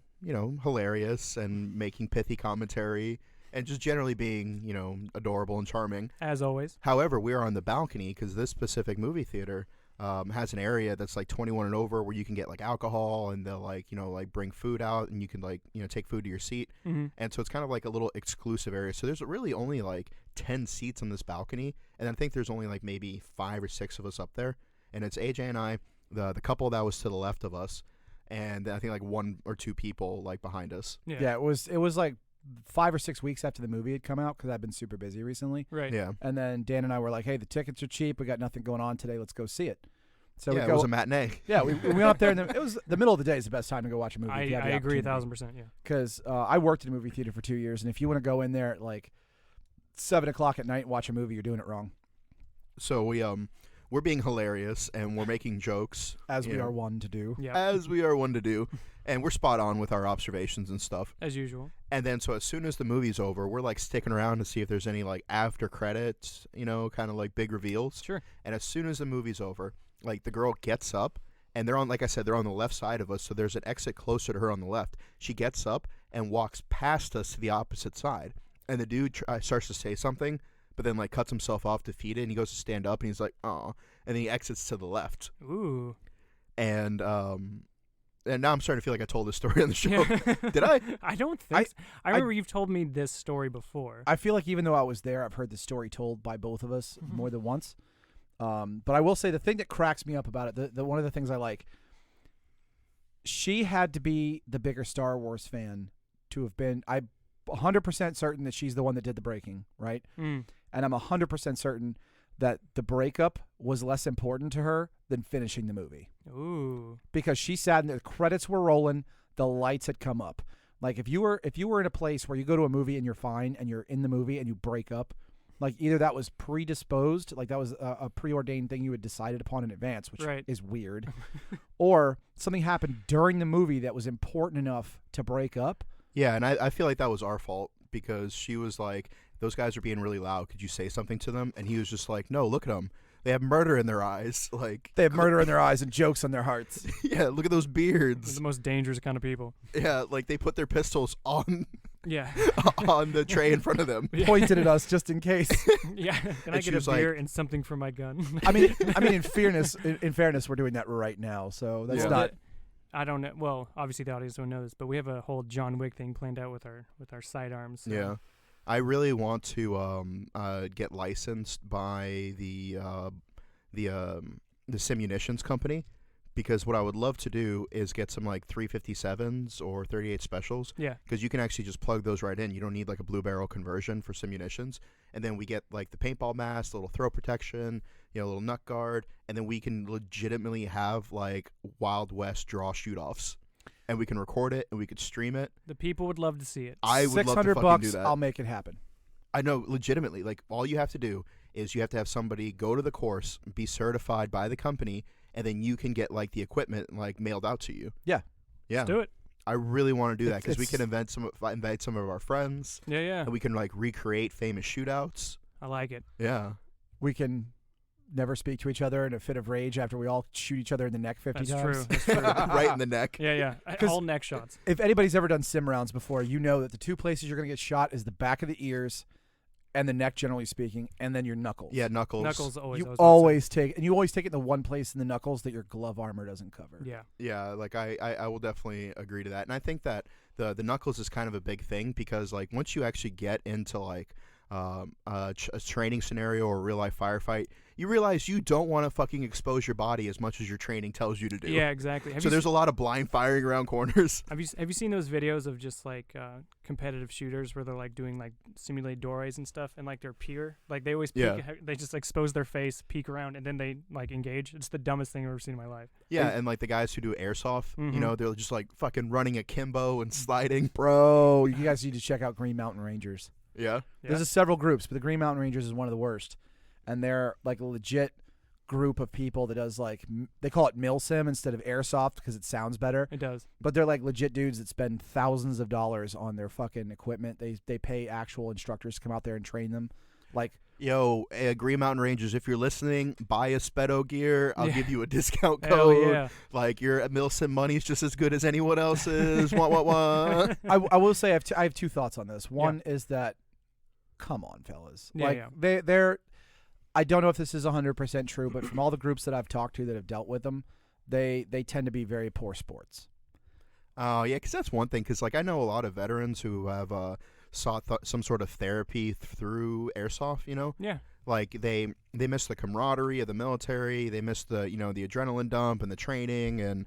Speaker 3: hilarious and making pithy commentary and just generally being, adorable and charming.
Speaker 2: As always.
Speaker 3: However, we are on the balcony because this specific movie theater has an area that's like 21 and over where you can get like alcohol, and they'll like bring food out, and you can like take food to your seat. And so it's kind of like a little exclusive area. So there's really only like 10 seats on this balcony, and I think there's only like maybe 5 or 6 of us up there, and it's AJ and I, the couple that was to the left of us, and I think like 1 or 2 people like behind us.
Speaker 1: Yeah, it was like 5 or 6 weeks after the movie had come out, because I've been super busy recently.
Speaker 2: Right.
Speaker 3: Yeah.
Speaker 1: And then Dan and I were like, hey, the tickets are cheap. We got nothing going on today. Let's go see it. So
Speaker 3: yeah, it was a matinee.
Speaker 1: Yeah, we went up there, and it was the middle of the day is the best time to go watch a movie.
Speaker 2: I agree 1,000%. Yeah.
Speaker 1: Because I worked in a movie theater for 2 years, and if you want to go in there at like 7 o'clock at night and watch a movie, you're doing it wrong.
Speaker 3: So we're being hilarious, and we're making jokes.
Speaker 1: As we are one to do.
Speaker 2: Yeah.
Speaker 3: As we are one to do. And we're spot on with our observations and stuff.
Speaker 2: As usual.
Speaker 3: And then so as soon as the movie's over, we're like sticking around to see if there's any like after credits, kind of like big reveals.
Speaker 2: Sure.
Speaker 3: And as soon as the movie's over, like the girl gets up, and they're on, like I said, they're on the left side of us, so there's an exit closer to her on the left. She gets up and walks past us to the opposite side. And the dude starts to say something, but then like cuts himself off to feed it, and he goes to stand up, and he's like, "Aw," and then he exits to the left.
Speaker 2: Ooh.
Speaker 3: And now I'm starting to feel like I told this story on the show.
Speaker 2: Yeah.
Speaker 3: Did I?
Speaker 2: I don't think so. I remember you've told me this story before.
Speaker 1: I feel like even though I was there, I've heard the story told by both of us more than once. But I will say the thing that cracks me up about it, the one of the things I like, she had to be the bigger Star Wars fan to have been. I'm 100% certain that she's the one that did the breaking, right? And I'm 100% certain that the breakup was less important to her than finishing the movie.
Speaker 2: Ooh.
Speaker 1: Because she sat and the credits were rolling, the lights had come up. Like if you were in a place where you go to a movie and you're fine and you're in the movie and you break up, like either that was predisposed, like that was a preordained thing you had decided upon in advance, which is weird, or something happened during the movie that was important enough to break up.
Speaker 3: Yeah, and I feel like that was our fault, because she was like, those guys are being really loud. Could you say something to them? And he was just like, no, look at them. They have murder in their eyes. Like
Speaker 1: they have murder in their eyes and jokes on their hearts.
Speaker 3: Yeah, look at those beards.
Speaker 2: They're the most dangerous kind of people.
Speaker 3: Yeah, like they put their pistols on
Speaker 2: Yeah.
Speaker 3: on the tray in front of them.
Speaker 1: Pointed at us just in case.
Speaker 2: Yeah. Can I get a beer and something for my gun?
Speaker 1: I mean, in fairness, we're doing that right now. So that's not.
Speaker 2: I don't know. Well, obviously the audience don't know this, but we have a whole John Wick thing planned out with our sidearms. So.
Speaker 3: Yeah. I really want to get licensed by the Simunitions company, because what I would love to do is get some like 357s or 38 specials.
Speaker 2: Yeah.
Speaker 3: Because you can actually just plug those right in. You don't need like a blue barrel conversion for Simunitions. And then we get like the paintball mask, a little throw protection, a little nut guard, and then we can legitimately have like Wild West draw shoot-offs. And we can record it, and we could stream it.
Speaker 2: The people would love to see it.
Speaker 3: I would love to fucking do that.
Speaker 1: I'll make it happen.
Speaker 3: I know, legitimately. Like, all you have to do is you have to have somebody go to the course, be certified by the company, and then you can get, like, the equipment, like, mailed out to you.
Speaker 1: Yeah.
Speaker 3: Yeah.
Speaker 2: Let's do it.
Speaker 3: I really want to do that, because we can invite some of our friends.
Speaker 2: Yeah, yeah.
Speaker 3: And we can, like, recreate famous shootouts.
Speaker 2: I like it.
Speaker 3: Yeah.
Speaker 1: We can never speak to each other in a fit of rage after we all shoot each other in the neck 50 times.
Speaker 2: That's true.
Speaker 3: Right in the neck.
Speaker 2: Yeah, yeah. All neck shots.
Speaker 1: If anybody's ever done sim rounds before, you know that the two places you're going to get shot is the back of the ears and the neck, generally speaking, and then your knuckles.
Speaker 3: Yeah, knuckles.
Speaker 2: Knuckles always.
Speaker 1: You always take it in the one place in the knuckles that your glove armor doesn't cover.
Speaker 2: Yeah.
Speaker 3: Yeah, like I will definitely agree to that. And I think that the knuckles is kind of a big thing, because like once you actually get into like a training scenario or a real life firefight, you realize you don't want to fucking expose your body as much as your training tells you to do.
Speaker 2: Yeah, exactly.
Speaker 3: So there's a lot of blind firing around corners.
Speaker 2: Have you seen those videos of just like competitive shooters where they're like doing like simulated doorways and stuff, and like they're peer, like they always peek, they just expose their face, peek around, and then they like engage. It's the dumbest thing I've ever seen in my life.
Speaker 3: Yeah, and like the guys who do airsoft, they're just like fucking running akimbo and sliding.
Speaker 1: Bro, you guys need to check out Green Mountain Rangers.
Speaker 3: Yeah.
Speaker 1: There's several groups, but the Green Mountain Rangers is one of the worst. And they're like a legit group of people that does like, they call it milsim instead of airsoft because it sounds better.
Speaker 2: It does.
Speaker 1: But they're like legit dudes that spend thousands of dollars on their fucking equipment. They pay actual instructors to come out there and train them. Like,
Speaker 3: yo, Green Mountain Rangers, if you're listening, buy a Speedo gear. I'll give you a discount code.
Speaker 2: Hell yeah.
Speaker 3: Like, your milsim money's just as good as anyone else's. What?
Speaker 1: I will say I have two thoughts on this. One is that, come on, fellas.
Speaker 2: Yeah,
Speaker 1: they're. I don't know if this is 100% true, but from all the groups that I've talked to that have dealt with them, they tend to be very poor sports.
Speaker 3: Oh, yeah, because that's one thing. Because, like, I know a lot of veterans who have sought some sort of therapy through airsoft, you know?
Speaker 2: Yeah.
Speaker 3: Like, they miss the camaraderie of the military. They miss the, the adrenaline dump and the training and,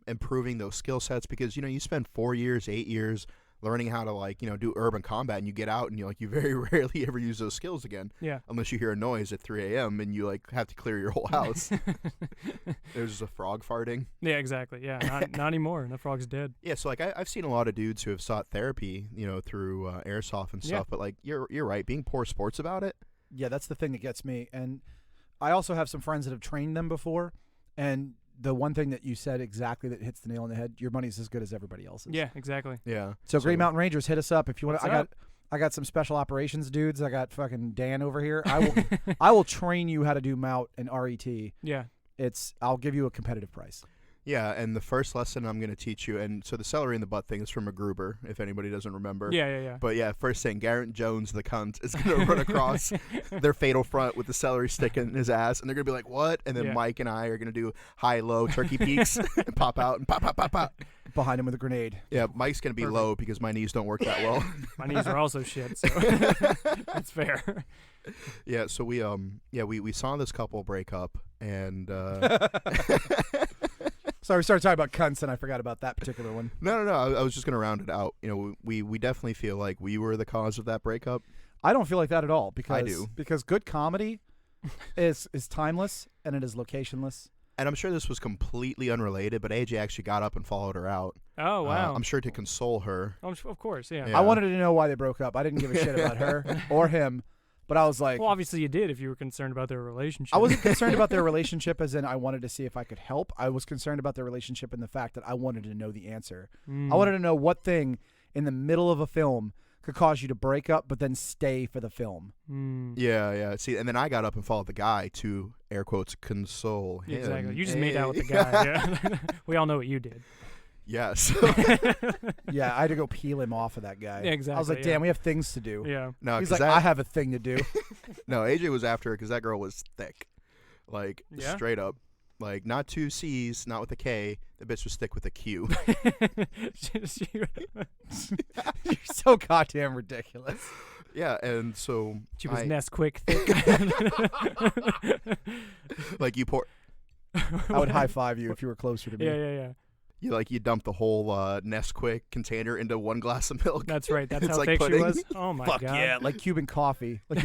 Speaker 3: improving those skill sets. Because, you spend 4 years, 8 years learning how to, like, do urban combat, and you get out and you very rarely ever use those skills again.
Speaker 2: Yeah.
Speaker 3: Unless you hear a noise at 3 a.m. and you, like, have to clear your whole house. There's just a frog farting.
Speaker 2: Yeah, exactly. Yeah, not anymore. The frog's dead.
Speaker 3: Yeah, so, like, I've seen a lot of dudes who have sought therapy, through airsoft and stuff.
Speaker 2: Yeah.
Speaker 3: But, like, you're right. Being poor sports about it.
Speaker 1: Yeah, that's the thing that gets me. And I also have some friends that have trained them before, and the one thing that you said exactly that hits the nail on the head, your money's as good as everybody else's.
Speaker 2: Yeah, exactly.
Speaker 3: Yeah.
Speaker 1: So Green Mountain Rangers, hit us up if you want.
Speaker 2: What's
Speaker 1: I got some special operations dudes. I got fucking Dan over here. I will train you how to do MOUT and RET.
Speaker 2: Yeah.
Speaker 1: I'll give you a competitive price.
Speaker 3: Yeah, and the first lesson I'm going to teach you, and so the celery in the butt thing is from a MacGruber, if anybody doesn't remember.
Speaker 2: Yeah.
Speaker 3: But yeah, first thing, Garrett Jones, the cunt, is going to run across their fatal front with the celery stick in his ass, and they're going to be like, what? And then Mike and I are going to do high-low turkey peaks and pop out and pop, pop, pop, pop.
Speaker 1: Behind him with a grenade.
Speaker 3: Yeah, Mike's going to be low because my knees don't work that well.
Speaker 2: My knees are also shit, so that's fair.
Speaker 3: Yeah, so we saw this couple break up, and
Speaker 1: Sorry, we started talking about cunts, and I forgot about that particular one.
Speaker 3: No. I was just going to round it out. We definitely feel like we were the cause of that breakup.
Speaker 1: I don't feel like that at all because
Speaker 3: I do.
Speaker 1: Because good comedy is timeless and it is locationless.
Speaker 3: And I'm sure this was completely unrelated, but AJ actually got up and followed her out.
Speaker 2: Oh, wow.
Speaker 3: I'm sure to console her.
Speaker 2: Oh, of course, yeah.
Speaker 1: I wanted to know why they broke up. I didn't give a shit about her or him, but I was like...
Speaker 2: Well, obviously you did if you were concerned about their relationship.
Speaker 1: I wasn't concerned about their relationship as in I wanted to see if I could help. I was concerned about their relationship in the fact that I wanted to know the answer. I wanted to know what thing in the middle of a film could cause you to break up but then stay for the film.
Speaker 3: Yeah. See, and then I got up and followed the guy to, air quotes, console him.
Speaker 2: Exactly. You just made out with the guy. Yeah. We all know what you did.
Speaker 3: Yes.
Speaker 1: Yeah, I had to go peel him off of that guy.
Speaker 2: Yeah, exactly.
Speaker 1: I was like, damn, we have things to do.
Speaker 2: Yeah.
Speaker 3: No,
Speaker 1: he's like, I have a thing to do.
Speaker 3: No, AJ was after her because that girl was thick. Like, straight up. Like, not two C's, not with a K. The bitch was thick with a Q.
Speaker 1: You're so goddamn ridiculous.
Speaker 3: Yeah, and so
Speaker 2: she was Nesquik thick.
Speaker 3: Like you pour.
Speaker 1: I would high five you if you were closer to me.
Speaker 2: Yeah.
Speaker 3: You dump the whole Nesquik container into one glass of milk.
Speaker 2: That's right. That's how
Speaker 3: like
Speaker 2: thick
Speaker 3: pudding.
Speaker 2: she was. Oh my
Speaker 1: Fuck
Speaker 2: god.
Speaker 1: yeah, like Cuban coffee. Like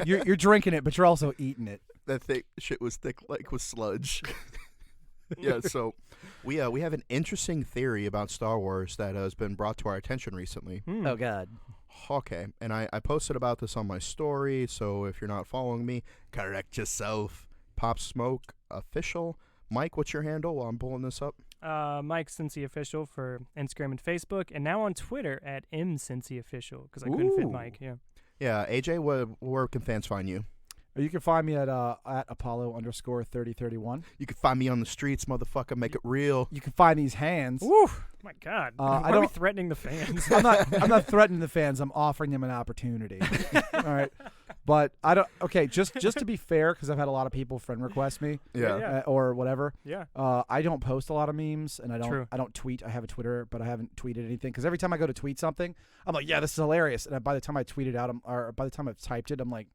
Speaker 1: you're drinking it, but you're also eating it.
Speaker 3: That thick shit was thick like with sludge. Yeah, so we have an interesting theory about Star Wars that has been brought to our attention recently.
Speaker 1: Oh god.
Speaker 3: Okay, and I posted about this on my story, so if you're not following me, correct yourself. Pop Smoke Official. Mike, what's your handle while I'm pulling this up?
Speaker 2: Mike Cincy Official for Instagram and Facebook, and now on Twitter at mcincy Official because I couldn't fit Mike.
Speaker 3: Yeah, AJ, where can fans find you?
Speaker 1: You can find me at Apollo_3031.
Speaker 3: You can find me on the streets, motherfucker. Make it real.
Speaker 1: You can find these hands.
Speaker 2: Woo! My God.
Speaker 1: I
Speaker 2: Why are we threatening the fans?
Speaker 1: I'm not threatening the fans. I'm offering them an opportunity. All right. But I don't. Okay, just to be fair, because I've had a lot of people friend request me, or whatever.
Speaker 2: Yeah.
Speaker 1: I don't post a lot of memes, and I don't tweet. I have a Twitter, but I haven't tweeted anything because every time I go to tweet something, I'm like, yeah, this is hilarious, and by the time I tweet it out, or by the time I've typed it, I'm like,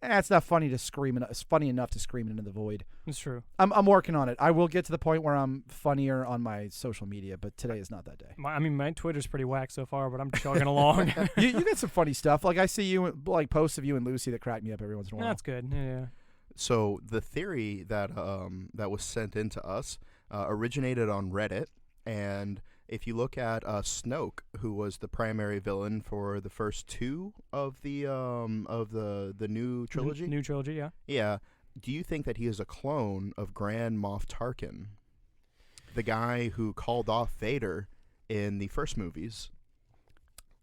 Speaker 1: it's not funny to scream. It's funny enough to scream it into the void.
Speaker 2: It's true.
Speaker 1: I'm working on it. I will get to the point where I'm funnier on my social media, but today is not that day.
Speaker 2: My Twitter's pretty whack so far, but I'm chugging along.
Speaker 1: You get some funny stuff. Like I see you like posts of you and Lucy that crack me up every once in a while.
Speaker 2: That's good. Yeah.
Speaker 3: So the theory that that was sent in to us originated on Reddit, and if you look at Snoke, who was the primary villain for the first two of the new trilogy, yeah. Do you think that he is a clone of Grand Moff Tarkin, the guy who called off Vader in the first movies?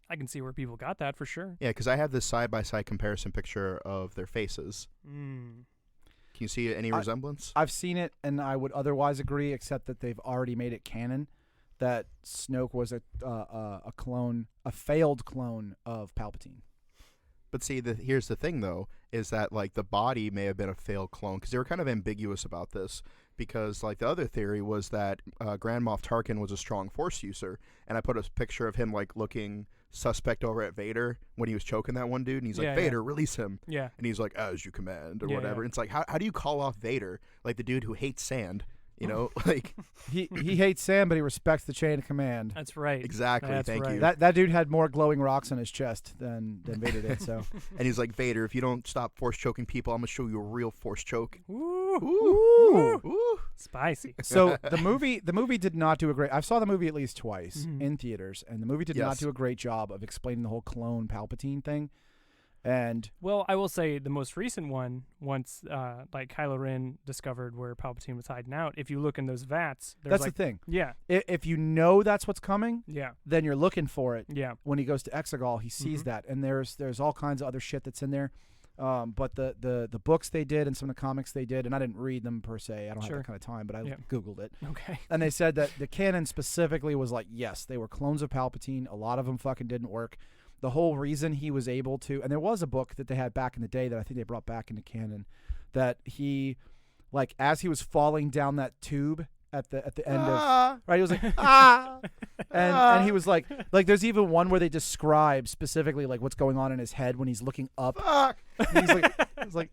Speaker 2: I can see where people got that for sure.
Speaker 3: Yeah, because I have this side-by-side comparison picture of their faces. Can you see any resemblance?
Speaker 1: I've seen it, and I would otherwise agree, except that they've already made it canon that Snoke was a clone, a failed clone of Palpatine.
Speaker 3: But see, here's the thing, though, is that, like, the body may have been a failed clone, because they were kind of ambiguous about this, because, like, the other theory was that Grand Moff Tarkin was a strong Force user, and I put a picture of him, like, looking suspect over at Vader when he was choking that one dude, and he's like, Vader, release him.
Speaker 2: Yeah.
Speaker 3: And he's like, as you command, or whatever.
Speaker 2: Yeah.
Speaker 3: And it's like, how do you call off Vader? Like, the dude who hates sand, you know? Like,
Speaker 1: he hates sand, but he respects the chain of command.
Speaker 2: That's right.
Speaker 3: Exactly. Thank you.
Speaker 1: That dude had more glowing rocks on his chest than Vader did. So,
Speaker 3: and he's like, Vader, if you don't stop force choking people, I'm gonna show you a real force choke.
Speaker 2: Ooh.
Speaker 1: Ooh.
Speaker 3: Ooh.
Speaker 2: Spicy.
Speaker 1: So the movie did not do a great. I saw the movie at least twice in theaters, and the movie did not do a great job of explaining the whole clone Palpatine thing. And
Speaker 2: well, I will say the most recent one, once like Kylo Ren discovered where Palpatine was hiding out, if you look in those vats, there's
Speaker 1: that's
Speaker 2: like,
Speaker 1: the thing.
Speaker 2: Yeah.
Speaker 1: If you know that's what's coming, then you're looking for it.
Speaker 2: Yeah.
Speaker 1: When he goes to Exegol, he sees that, and there's all kinds of other shit that's in there. But the books they did and some of the comics they did, and I didn't read them per se. I don't have that kind of time, but I Googled it.
Speaker 2: Okay.
Speaker 1: And they said that the canon specifically was like, yes, they were clones of Palpatine. A lot of them fucking didn't work. The whole reason he was able to, and there was a book that they had back in the day that I think they brought back into canon, that he, like, as he was falling down that tube at the end of, right, he was like, and he was like there's even one where they describe specifically like what's going on in his head when he's looking up. He's like,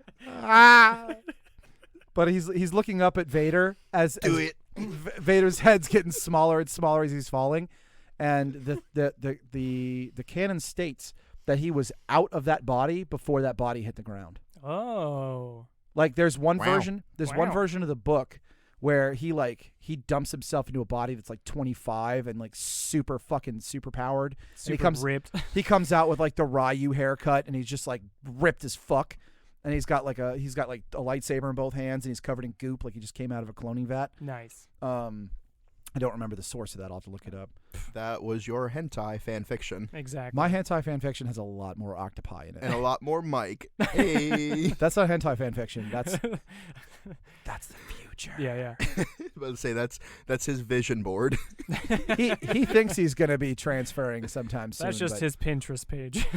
Speaker 1: but he's looking up at Vader as Vader's head's getting smaller and smaller as he's falling. And the canon states that he was out of that body before that body hit the ground.
Speaker 2: Oh.
Speaker 1: Like there's one version of the book where he dumps himself into a body that's like 25 and like super powered.
Speaker 2: Super ripped.
Speaker 1: He comes out with like the Ryu haircut and he's just like ripped as fuck. And he's got like a lightsaber in both hands and he's covered in goop like he just came out of a cloning vat.
Speaker 2: Nice.
Speaker 1: I don't remember the source of that. I'll have to look it up.
Speaker 3: That was your hentai fan fiction.
Speaker 2: Exactly.
Speaker 1: My hentai fan fiction has a lot more octopi in it.
Speaker 3: And a lot more Mike. Hey.
Speaker 1: That's not hentai fan fiction. That's the future.
Speaker 2: Yeah.
Speaker 3: Let's say that's his vision board.
Speaker 1: he thinks he's going to be transferring sometime soon.
Speaker 2: That's just his Pinterest page.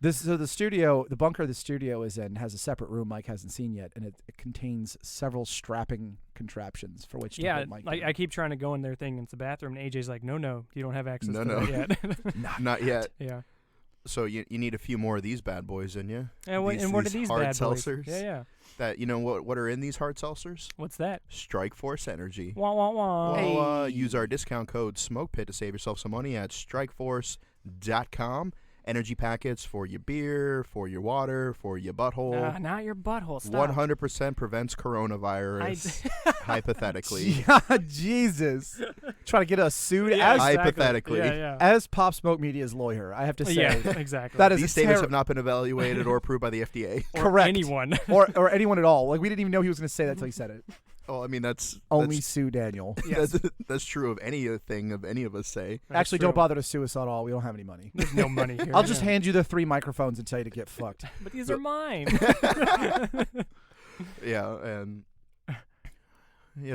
Speaker 1: The bunker the studio is in has a separate room Mike hasn't seen yet, and it contains several strapping contraptions for which to hold Mike.
Speaker 2: Like I keep trying to go in their thing. It's the bathroom, and AJ's like, no, you don't have access to that yet.
Speaker 3: Not yet.
Speaker 2: Yeah.
Speaker 3: So you need a few more of these bad boys in you.
Speaker 2: And what are these
Speaker 3: hard
Speaker 2: bad
Speaker 3: seltzers?
Speaker 2: boys? Yeah.
Speaker 3: That what are in these hard seltzers?
Speaker 2: What's that?
Speaker 3: Strikeforce Energy.
Speaker 2: Wah wah wah.
Speaker 3: Well, use our discount code SmokePit to save yourself some money at strikeforce.com. Energy packets for your beer, for your water, for your butthole.
Speaker 2: Not your butthole. Stop.
Speaker 3: 100% prevents coronavirus, hypothetically.
Speaker 1: Jesus. Trying to get us sued
Speaker 3: hypothetically.
Speaker 1: As Pop Smoke Media's lawyer, I have to say.
Speaker 2: Yeah, exactly.
Speaker 1: That is
Speaker 3: These statements have not been evaluated or approved by the FDA.
Speaker 1: Correct.
Speaker 2: Anyone.
Speaker 1: or anyone at all. Like, we didn't even know he was going to say that until he said it.
Speaker 3: Oh, I mean, that's
Speaker 1: only sue Daniel.
Speaker 2: Yes.
Speaker 3: That's true of anything of any of us say.
Speaker 1: Actually, don't bother to sue us at all. We don't have any money.
Speaker 2: There's no money here.
Speaker 1: I'll just hand you the 3 microphones and tell you to get fucked.
Speaker 2: But these are mine.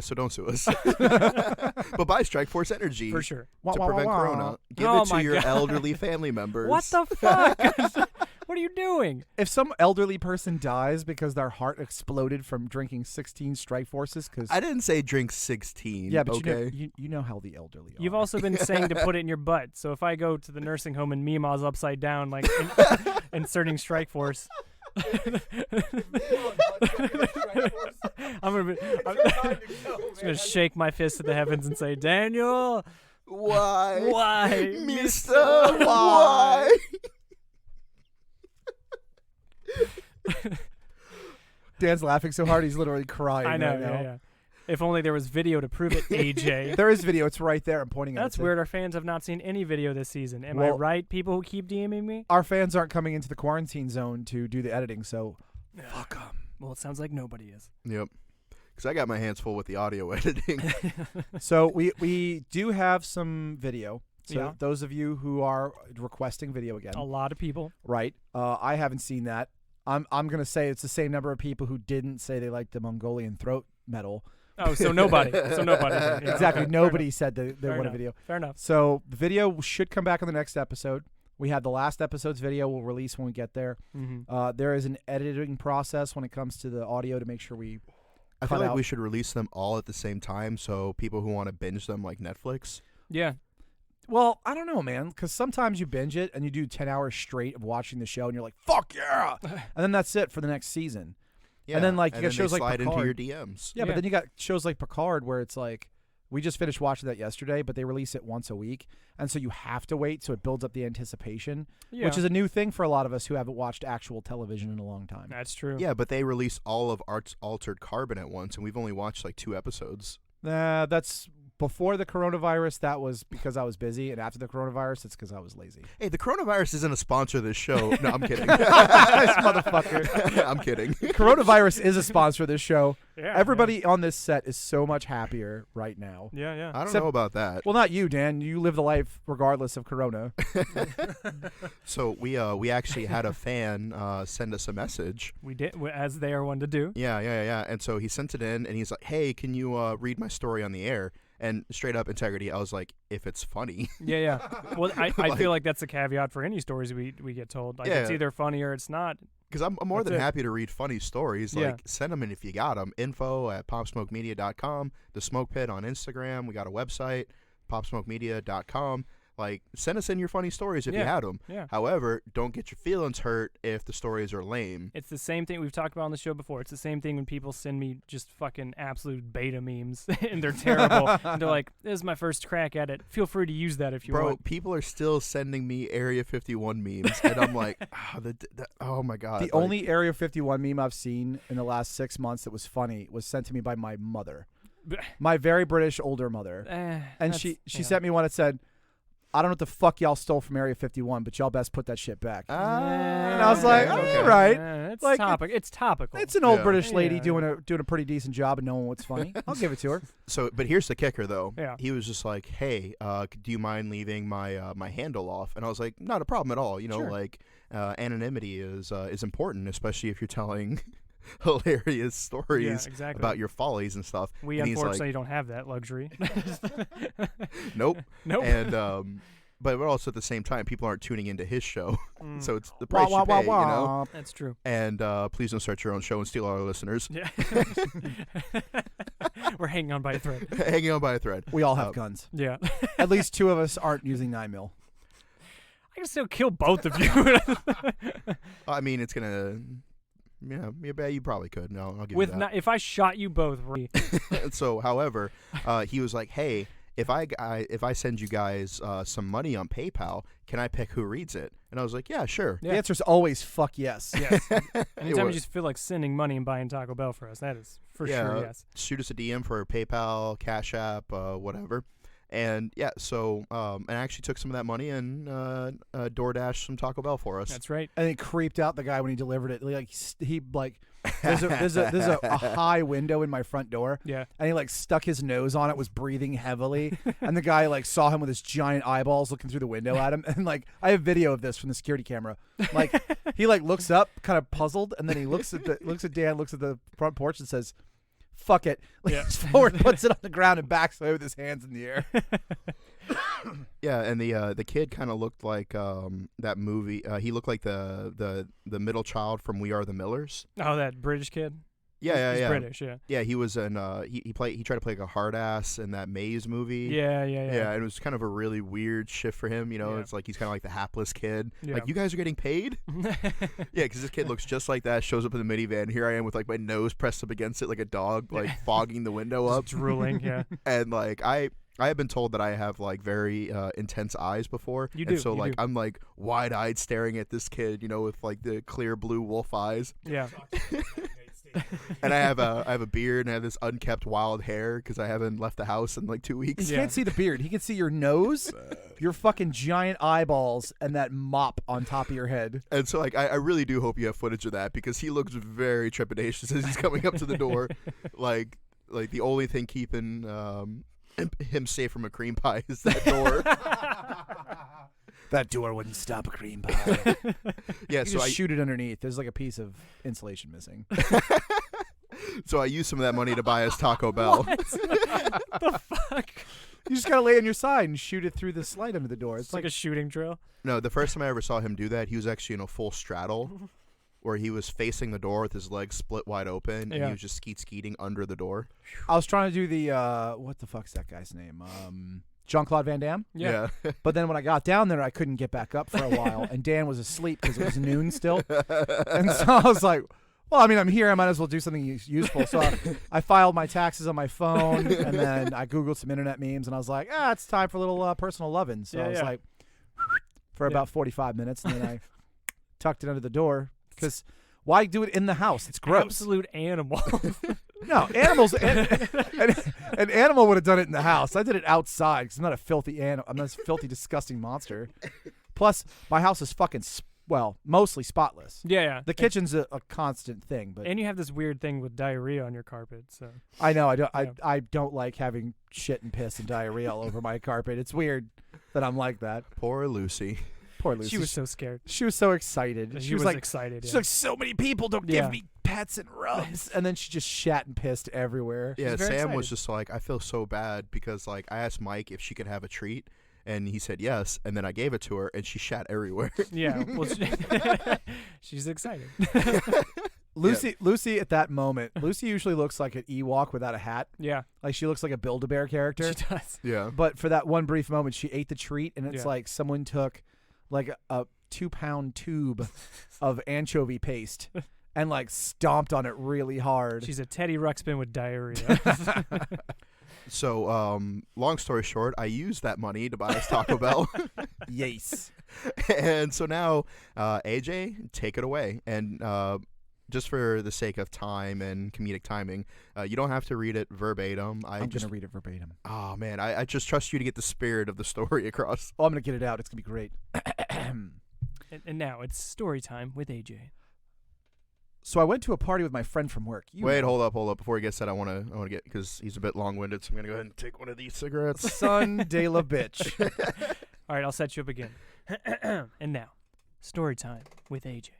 Speaker 3: So don't sue us. But buy Strikeforce Energy
Speaker 2: for sure
Speaker 3: to prevent corona. Give it to your elderly family members.
Speaker 2: What the fuck? What are you doing?
Speaker 1: If some elderly person dies because their heart exploded from drinking 16 Strikeforces, because
Speaker 3: I didn't say drink 16.
Speaker 1: Yeah, but
Speaker 3: okay?
Speaker 1: you know how the elderly are.
Speaker 2: You've also been saying to put it in your butt. So if I go to the nursing home and Mima's upside down, like inserting Strikeforce. I'm just gonna shake my fist to the heavens and say, Daniel,
Speaker 3: why, Mister, why?
Speaker 1: Dan's laughing so hard he's literally crying.
Speaker 2: I know.
Speaker 1: Right now.
Speaker 2: Yeah. If only there was video to prove it, AJ.
Speaker 1: There is video. It's right there. I'm pointing at it.
Speaker 2: That's weird. Our fans have not seen any video this season. Am I right, people who keep DMing me?
Speaker 1: Our fans aren't coming into the quarantine zone to do the editing, so fuck them.
Speaker 2: Well, it sounds like nobody is.
Speaker 3: Yep. Because I got my hands full with the audio editing.
Speaker 1: So we do have some video. So those of you who are requesting video again.
Speaker 2: A lot of people.
Speaker 1: Right. I haven't seen that. I'm going to say it's the same number of people who didn't say they liked the Mongolian throat metal.
Speaker 2: Oh, so nobody. Yeah.
Speaker 1: Exactly. Nobody said they want a video.
Speaker 2: Fair enough.
Speaker 1: So the video should come back on the next episode. We have the last episode's video we'll release when we get there. There is an editing process when it comes to the audio to make sure we
Speaker 3: I feel like we should release them all at the same time so people who want to binge them like Netflix.
Speaker 2: Yeah.
Speaker 1: Well, I don't know, man, because sometimes you binge it and you do 10 hours straight of watching the show and you're like, fuck yeah! And then that's it for the next season.
Speaker 3: Yeah.
Speaker 1: And then like you
Speaker 3: and
Speaker 1: got
Speaker 3: then
Speaker 1: shows
Speaker 3: they
Speaker 1: like
Speaker 3: slide
Speaker 1: Picard.
Speaker 3: into your DMs.
Speaker 1: Yeah, but then you got shows like Picard where it's like, we just finished watching that yesterday, but they release it once a week. And so you have to wait, so it builds up the anticipation, which is a new thing for a lot of us who haven't watched actual television in a long time.
Speaker 2: That's true.
Speaker 3: Yeah, but they release all of Art's Altered Carbon at once, and we've only watched like 2 episodes.
Speaker 1: That's before the coronavirus. That was because I was busy, and after the coronavirus, it's because I was lazy.
Speaker 3: Hey, the coronavirus isn't a sponsor of this show. No, I'm kidding.
Speaker 1: This motherfucker.
Speaker 3: I'm kidding.
Speaker 1: Coronavirus is a sponsor of this show.
Speaker 2: Yeah,
Speaker 1: Everybody on this set is so much happier right now.
Speaker 2: Yeah.
Speaker 3: I don't know about that.
Speaker 1: Well, not you, Dan. You live the life regardless of corona.
Speaker 3: So we actually had a fan send us a message.
Speaker 2: We did, as they are one to do.
Speaker 3: Yeah. And so he sent it in, and he's like, "Hey, can you read my story on the air?" And straight up integrity, I was like, "If it's funny."
Speaker 2: Yeah. Well, I feel like that's a caveat for any stories we get told. Like, it's either funny or it's not.
Speaker 3: Because I'm more
Speaker 2: That's
Speaker 3: than
Speaker 2: it.
Speaker 3: happy to read funny stories. Like, send them in if you got them. info@popsmokemedia.com. The Smoke Pit on Instagram. We got a website, popsmokemedia.com. Like, send us in your funny stories if you had them.
Speaker 2: Yeah.
Speaker 3: However, don't get your feelings hurt if the stories are lame.
Speaker 2: It's the same thing we've talked about on the show before. It's the same thing when people send me just fucking absolute beta memes and they're terrible. And they're like, "This is my first crack at it. Feel free to use that if you
Speaker 3: Bro,
Speaker 2: want."
Speaker 3: people are still sending me Area 51 memes, and I'm like, oh my God.
Speaker 1: The only Area 51 meme I've seen in the last 6 months that was funny was sent to me by my mother, my very British older mother. And she sent me one that said, "I don't know what the fuck y'all stole from Area 51, but y'all best put that shit back." And I was like, all right.
Speaker 2: It's
Speaker 1: Like,
Speaker 2: It's topical.
Speaker 1: It's an old
Speaker 3: Yeah.
Speaker 1: British lady
Speaker 2: Yeah.
Speaker 1: doing a pretty decent job and knowing what's funny. I'll give it to her.
Speaker 3: So, but here's the kicker, though.
Speaker 2: Yeah.
Speaker 3: He was just like, "Hey, do you mind leaving my my handle off?" And I was like, "Not a problem at all. You know,
Speaker 1: Sure.
Speaker 3: like anonymity is important, especially if you're telling hilarious stories
Speaker 2: exactly.
Speaker 3: about your follies and stuff."
Speaker 2: We
Speaker 3: and he's
Speaker 2: unfortunately
Speaker 3: like,
Speaker 2: don't have that luxury.
Speaker 3: "Nope."
Speaker 2: Nope.
Speaker 3: And but also at the same time, people aren't tuning into his show, so it's the price you pay, you know.
Speaker 2: That's true.
Speaker 3: And please don't start your own show and steal all our listeners.
Speaker 2: Yeah. We're hanging on by a thread.
Speaker 3: Hanging on by a thread.
Speaker 1: We all have guns.
Speaker 2: Yeah.
Speaker 1: At least 2 of us aren't using 9mm.
Speaker 2: I can still kill both of you.
Speaker 3: I mean, it's gonna. Yeah, you probably could. No, I'll give
Speaker 2: With
Speaker 3: you that.
Speaker 2: if I shot you both,
Speaker 3: So, however, he was like, "Hey, if I send you guys some money on PayPal, can I pick who reads it?" And I was like, "Yeah, sure."
Speaker 1: The answer's always fuck yes.
Speaker 2: yes. Anytime you
Speaker 3: was-
Speaker 2: just feel like sending money and buying Taco Bell for us, that is for sure yes.
Speaker 3: Shoot us a DM for PayPal, Cash App, whatever. And yeah, so and I actually took some of that money and DoorDashed some Taco Bell for us.
Speaker 2: That's right.
Speaker 1: And he creeped out the guy when he delivered it. Like he like there's a high window in my front door.
Speaker 2: Yeah.
Speaker 1: And he like stuck his nose on it, was breathing heavily, and the guy like saw him with his giant eyeballs looking through the window at him. And like I have video of this from the security camera. Like he like looks up, kind of puzzled, and then he looks at Dan, looks at the front porch, and says, "Fuck it." Leans forward, puts it on the ground, and backs away with his hands in the air.
Speaker 3: Yeah, and the kid kind of looked like that movie. He looked like the middle child from We Are the Millers.
Speaker 2: Oh, that British kid?
Speaker 3: Yeah,
Speaker 2: He's British, yeah.
Speaker 3: Yeah, he was in he tried to play like a hard ass in that Maze movie.
Speaker 2: Yeah.
Speaker 3: And it was kind of a really weird shift for him, you know.
Speaker 2: Yeah.
Speaker 3: It's like he's kind of like the hapless kid.
Speaker 2: Yeah.
Speaker 3: Like, "You guys are getting paid?" Yeah, because this kid looks just like that, shows up in the minivan. Here I am with like my nose pressed up against it like a dog, like fogging the window up.
Speaker 2: Drooling, yeah.
Speaker 3: And like I have been told that I have like very intense eyes before.
Speaker 2: You
Speaker 3: and
Speaker 2: do,
Speaker 3: so
Speaker 2: you
Speaker 3: like
Speaker 2: do.
Speaker 3: I'm like wide-eyed staring at this kid, you know, with like the clear blue wolf eyes.
Speaker 2: Yeah.
Speaker 3: And I have a beard and I have this unkept wild hair because I haven't left the house in like 2 weeks.
Speaker 1: He can't see the beard. He can see your nose, your fucking giant eyeballs, and that mop on top of your head.
Speaker 3: And so like I really do hope you have footage of that because he looks very trepidatious as he's coming up to the door. Like the only thing keeping him safe from a cream pie is that door.
Speaker 1: That door wouldn't stop a cream pie.
Speaker 3: Yeah,
Speaker 1: You
Speaker 3: so
Speaker 1: just shoot it underneath. There's like a piece of insulation missing.
Speaker 3: So I used some of that money to buy us Taco Bell.
Speaker 2: The fuck?
Speaker 1: You just gotta lay on your side and shoot it through the slide under the door.
Speaker 2: It's like a shooting drill.
Speaker 3: No, the first time I ever saw him do that, he was actually in a full straddle, where he was facing the door with his legs split wide open, and he was just skeeting under the door.
Speaker 1: I was trying to do the what the fuck's that guy's name? Jean-Claude Van Damme.
Speaker 3: Yeah.
Speaker 1: But then when I got down there, I couldn't get back up for a while, and Dan was asleep because it was noon still. And so I was like, well, I mean, I'm here. I might as well do something useful. So I filed my taxes on my phone, and then I Googled some internet memes, and I was like, it's time for a little personal loving. So I was like, for about 45 minutes, and then I tucked it under the door because why do it in the house? It's gross.
Speaker 2: Absolute animal.
Speaker 1: No, animals. An animal would have done it in the house. I did it outside because I'm not a filthy animal. I'm not a filthy, disgusting monster. Plus, my house is fucking mostly spotless.
Speaker 2: Yeah.
Speaker 1: The kitchen's a constant thing, but
Speaker 2: and you have this weird thing with diarrhea on your carpet. So
Speaker 1: I know I don't like having shit and piss and diarrhea all over my carpet. It's weird that I'm like that.
Speaker 3: Poor Lucy.
Speaker 1: Poor Lucy.
Speaker 2: She was so scared.
Speaker 1: She was so excited.
Speaker 2: She was
Speaker 1: like
Speaker 2: excited.
Speaker 1: She's like, so many people don't give me pets and rubs, and then she just shat and pissed everywhere.
Speaker 3: Yeah, Sam
Speaker 2: excited.
Speaker 3: was just like, I feel so bad because like I asked Mike if she could have a treat, and he said yes, and then I gave it to her, and she shat everywhere.
Speaker 2: Yeah, well, she's excited.
Speaker 1: Lucy at that moment, Lucy usually looks like an Ewok without a hat.
Speaker 2: Yeah.
Speaker 1: Like she looks like a Build-A-Bear character.
Speaker 2: She does.
Speaker 3: Yeah.
Speaker 1: But for that one brief moment, she ate the treat, and it's like someone took like a 2-pound tube of anchovy paste and like stomped on it really hard.
Speaker 2: She's a Teddy Ruxpin with diarrhea.
Speaker 3: So, long story short, I used that money to buy us Taco Bell.
Speaker 1: Yes.
Speaker 3: And so now, AJ, take it away. And just for the sake of time and comedic timing, you don't have to read it verbatim.
Speaker 1: I'm going to read it verbatim.
Speaker 3: Oh, man. I just trust you to get the spirit of the story across.
Speaker 1: Oh, I'm going to get it out. It's going to be great.
Speaker 2: And now it's story time with AJ.
Speaker 1: So I went to a party with my friend from work.
Speaker 3: Hold up. Before he gets that, I want to get, because he's a bit long-winded, so I'm going to go ahead and take one of these cigarettes.
Speaker 1: Son de la bitch.
Speaker 2: All right, I'll set you up again. And now, story time with AJ.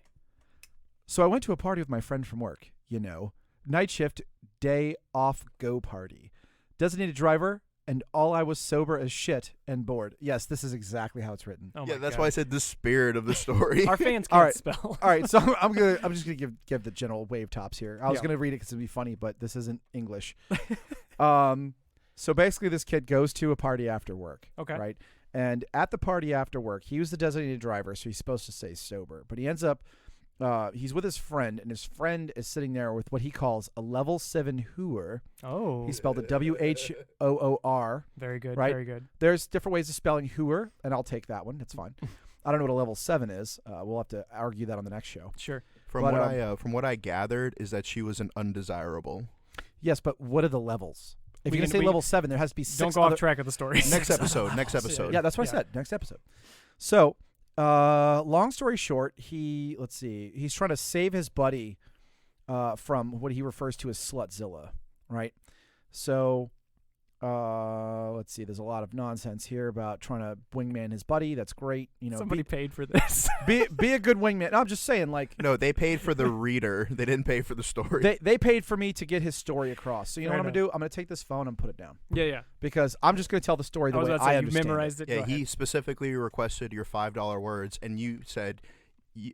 Speaker 1: So I went to a party with my friend from work. Night shift, day off, go party. Designated driver, and all I was sober as shit and bored. Yes, this is exactly how it's written.
Speaker 2: Oh
Speaker 3: yeah, that's
Speaker 2: God.
Speaker 3: why I said the spirit of the story.
Speaker 2: Our fans can't spell.
Speaker 1: All right, so I'm just gonna give the general wave tops here. I was gonna read it because it'd be funny, but this isn't English. So basically, this kid goes to a party after work.
Speaker 2: Okay.
Speaker 1: Right, and at the party after work, he was the designated driver, so he's supposed to stay sober. But he ends up, he's with his friend, and his friend is sitting there with what he calls a level 7 hooer.
Speaker 2: Oh.
Speaker 1: He spelled it WHOOR.
Speaker 2: Very good.
Speaker 1: Right?
Speaker 2: Very good.
Speaker 1: There's different ways of spelling hooer, and I'll take that one. It's fine. I don't know what a level 7 is. We'll have to argue that on the next show.
Speaker 2: Sure.
Speaker 3: From what I gathered is that she was an undesirable.
Speaker 1: Yes, but what are the levels? If you're going to say level 7, there has to be 6
Speaker 2: Don't go off track of the story.
Speaker 3: Next episode.
Speaker 1: Yeah, that's what I said. Next episode. So, long story short, he's trying to save his buddy from what he refers to as Slutzilla, right? So, let's see. There's a lot of nonsense here about trying to wingman his buddy. That's great.
Speaker 2: Somebody paid for this.
Speaker 1: be a good wingman. No, I'm just saying, like.
Speaker 3: No, they paid for the reader. They didn't pay for the story.
Speaker 1: They paid for me to get his story across. So you know
Speaker 2: Fair
Speaker 1: what I'm going to do? I'm going to take this phone and put it down.
Speaker 2: Yeah.
Speaker 1: Because I'm just going to tell the story the way I understand
Speaker 2: you memorized it.
Speaker 3: Yeah, he specifically requested your $5 words, and you said, your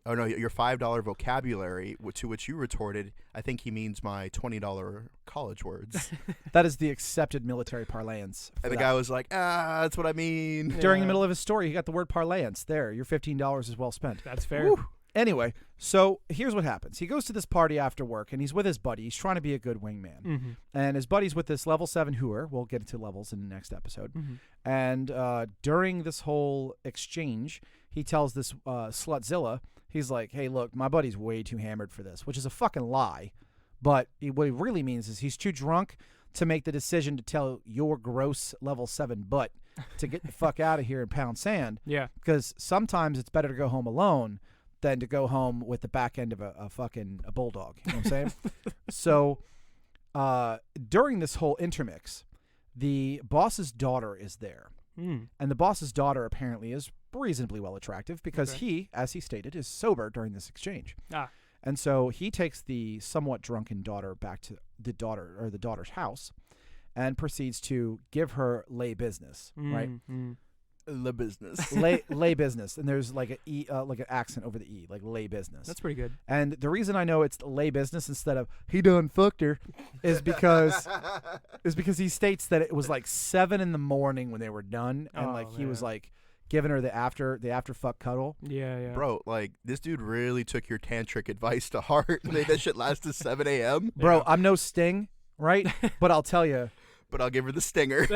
Speaker 3: $5 vocabulary, to which you retorted, I think he means my $20 college words.
Speaker 1: That is the accepted military parlance.
Speaker 3: And the guy was like, that's what I mean.
Speaker 1: During the middle of his story, he got the word parlance. There, your $15 is well spent.
Speaker 2: That's fair.
Speaker 1: Woo. Anyway, so here's what happens. He goes to this party after work, and he's with his buddy. He's trying to be a good wingman.
Speaker 2: Mm-hmm.
Speaker 1: And his buddy's with this level 7 hooer. We'll get into levels in the next episode.
Speaker 2: Mm-hmm.
Speaker 1: And during this whole exchange, he tells this Slutzilla, he's like, hey, look, my buddy's way too hammered for this, which is a fucking lie. But what he really means is he's too drunk to make the decision to tell your gross level 7 butt to get the fuck out of here and pound sand.
Speaker 2: Yeah.
Speaker 1: Because sometimes it's better to go home alone than to go home with the back end of a fucking bulldog. You know what I'm saying? So during this whole intermix, the boss's daughter is there.
Speaker 2: Mm.
Speaker 1: And the boss's daughter apparently is reasonably well attractive because he, as he stated, is sober during this exchange. And so he takes the somewhat drunken daughter back to the daughter's house. and proceeds to give her lay business, right?
Speaker 3: The business.
Speaker 1: lay business, and there's like an accent over the E, like lay business.
Speaker 2: That's pretty good.
Speaker 1: And the reason I know it's lay business instead of he done fucked her is because he states that it was like 7 a.m. when they were done, and he was like giving her the after fuck cuddle.
Speaker 2: Yeah.
Speaker 3: Bro, like this dude really took your tantric advice to heart and made that shit last to 7 a.m.
Speaker 1: Bro,
Speaker 2: Yeah.
Speaker 1: I'm no Sting, right? But I'll tell you.
Speaker 3: But I'll give her the stinger.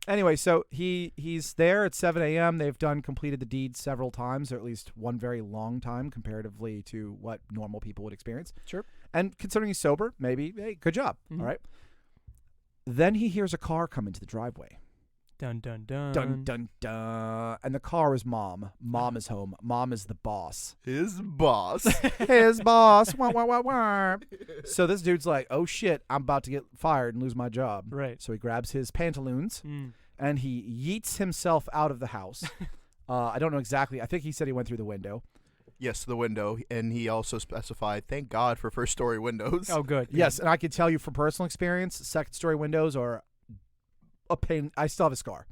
Speaker 1: Anyway, so he's there at 7 a.m. They've completed the deed several times, or at least one very long time comparatively to what normal people would experience.
Speaker 2: Sure.
Speaker 1: And considering he's sober, maybe, hey, good job. All right. Then he hears a car come into the driveway.
Speaker 2: Dun, dun, dun.
Speaker 1: Dun, dun, dun. And the car is Mom. Mom is home. Mom is the boss.
Speaker 3: His boss.
Speaker 1: His boss. Wah, wah, wah, wah. So this dude's like, oh, shit, I'm about to get fired and lose my job.
Speaker 2: Right.
Speaker 1: So he grabs his pantaloons and he yeets himself out of the house. I don't know exactly. I think he said he went through the window.
Speaker 3: Yes, the window. And he also specified, thank God for first-story windows.
Speaker 2: Oh, good.
Speaker 1: Yes, and I can tell you from personal experience, second-story windows are a pain. I still have a scar.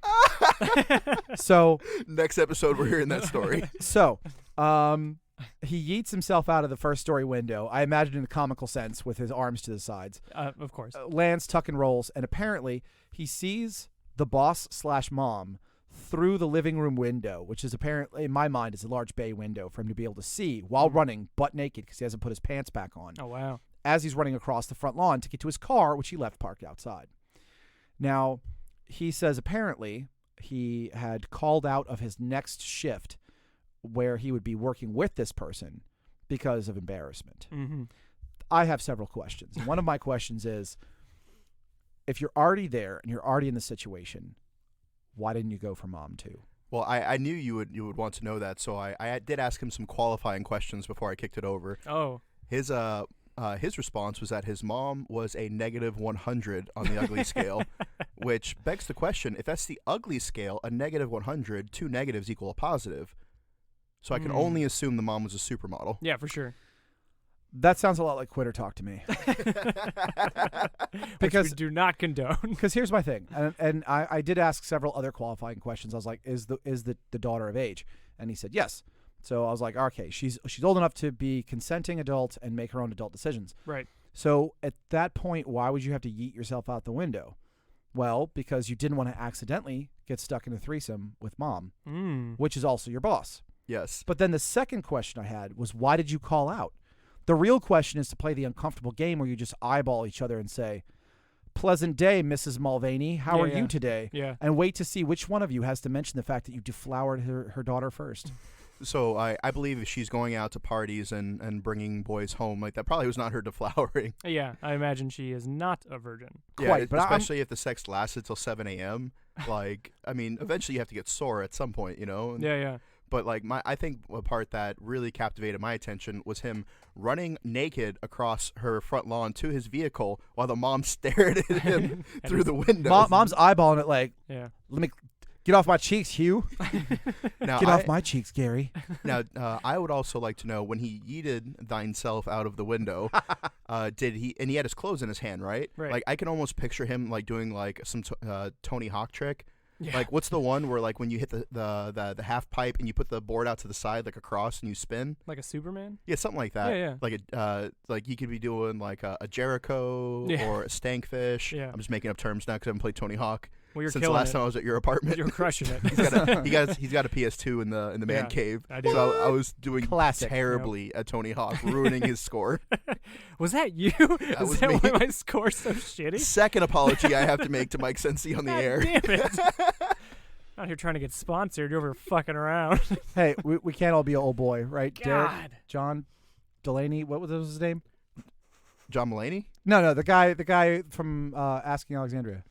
Speaker 1: So
Speaker 3: next episode, we're hearing that story.
Speaker 1: So he yeets himself out of the first-story window, I imagine in the comical sense, with his arms to the sides.
Speaker 2: Of course.
Speaker 1: Lands, tuck and rolls, and apparently he sees the boss/mom through the living room window, which is apparently, in my mind, is a large bay window for him to be able to see while running butt naked because he hasn't put his pants back on.
Speaker 2: Oh, wow.
Speaker 1: As he's running across the front lawn to get to his car, which he left parked outside. Now, he says apparently he had called out of his next shift where he would be working with this person because of embarrassment. I have several questions. One of my questions is, if you're already there and you're already in the situation, why didn't you go for Mom too?
Speaker 3: Well, I knew you would want to know that, so I did ask him some qualifying questions before I kicked it over.
Speaker 2: Oh.
Speaker 3: His response was that his mom was a negative 100 on the ugly scale, which begs the question, if that's the ugly scale, a negative 100, 2 negatives equal a positive. So I can only assume the mom was a supermodel.
Speaker 2: Yeah, for sure.
Speaker 1: That sounds a lot like quitter talk to me.
Speaker 2: Because we do not condone.
Speaker 1: Because here's my thing, and I did ask several other qualifying questions. I was like, is the daughter of age? And he said yes. So I was like, okay, she's old enough to be consenting adult and make her own adult decisions.
Speaker 2: Right.
Speaker 1: So at that point, why would you have to yeet yourself out the window? Well, because you didn't want to accidentally get stuck in a threesome with Mom, which is also your boss.
Speaker 3: Yes.
Speaker 1: But then the second question I had was, why did you call out? The real question is to play the uncomfortable game where you just eyeball each other and say, pleasant day, Mrs. Mulvaney. How are you today?
Speaker 2: Yeah.
Speaker 1: And wait to see which one of you has to mention the fact that you deflowered her daughter first.
Speaker 3: So I believe if she's going out to parties and bringing boys home, like that probably was not her deflowering.
Speaker 2: Yeah, I imagine she is not a virgin.
Speaker 1: Quite,
Speaker 3: Yeah,
Speaker 1: but
Speaker 3: especially if the sex lasted till 7 a.m. Like, I mean, eventually you have to get sore at some point, you know?
Speaker 2: Yeah.
Speaker 3: But like I think a part that really captivated my attention was him running naked across her front lawn to his vehicle while the mom stared at him through the window.
Speaker 1: Mom's eyeballing it like,
Speaker 2: yeah.
Speaker 1: Let me get off my cheeks, Hugh.
Speaker 3: Now,
Speaker 1: get off my cheeks, Gary.
Speaker 3: Now, I would also like to know, when he yeeted thyself out of the window, did he? And he had his clothes in his hand, right?
Speaker 2: Right.
Speaker 3: Like I can almost picture him like doing like some Tony Hawk trick.
Speaker 2: Yeah.
Speaker 3: Like, what's the one where like when you hit the half pipe and you put the board out to the side like a cross and you spin?
Speaker 2: Like a Superman?
Speaker 3: Yeah, something like that.
Speaker 2: Yeah.
Speaker 3: Like like you could be doing like a Jericho or a Stankfish.
Speaker 2: Yeah.
Speaker 3: I'm just making up terms now because I haven't played Tony Hawk
Speaker 2: Well, you're
Speaker 3: since the
Speaker 2: killing
Speaker 3: last
Speaker 2: it.
Speaker 3: time I was at your apartment.
Speaker 2: You're crushing it.
Speaker 3: He's got a PS2 in the man cave.
Speaker 2: I do.
Speaker 3: So I was doing
Speaker 1: Classic.
Speaker 3: terribly at Tony Hawk, ruining his score.
Speaker 2: Was that you?
Speaker 3: That
Speaker 2: Is
Speaker 3: was
Speaker 2: that
Speaker 3: me.
Speaker 2: why my score's so shitty?
Speaker 3: Second apology I have to make to Mike Sensi on the
Speaker 2: God
Speaker 3: air.
Speaker 2: damn it. Out here trying to get sponsored. You're over fucking around.
Speaker 1: Hey, we can't all be an old boy, right? Derek,
Speaker 2: God.
Speaker 1: John Delaney, what was his name?
Speaker 3: John Mulaney?
Speaker 1: No, the guy from Asking Alexandria.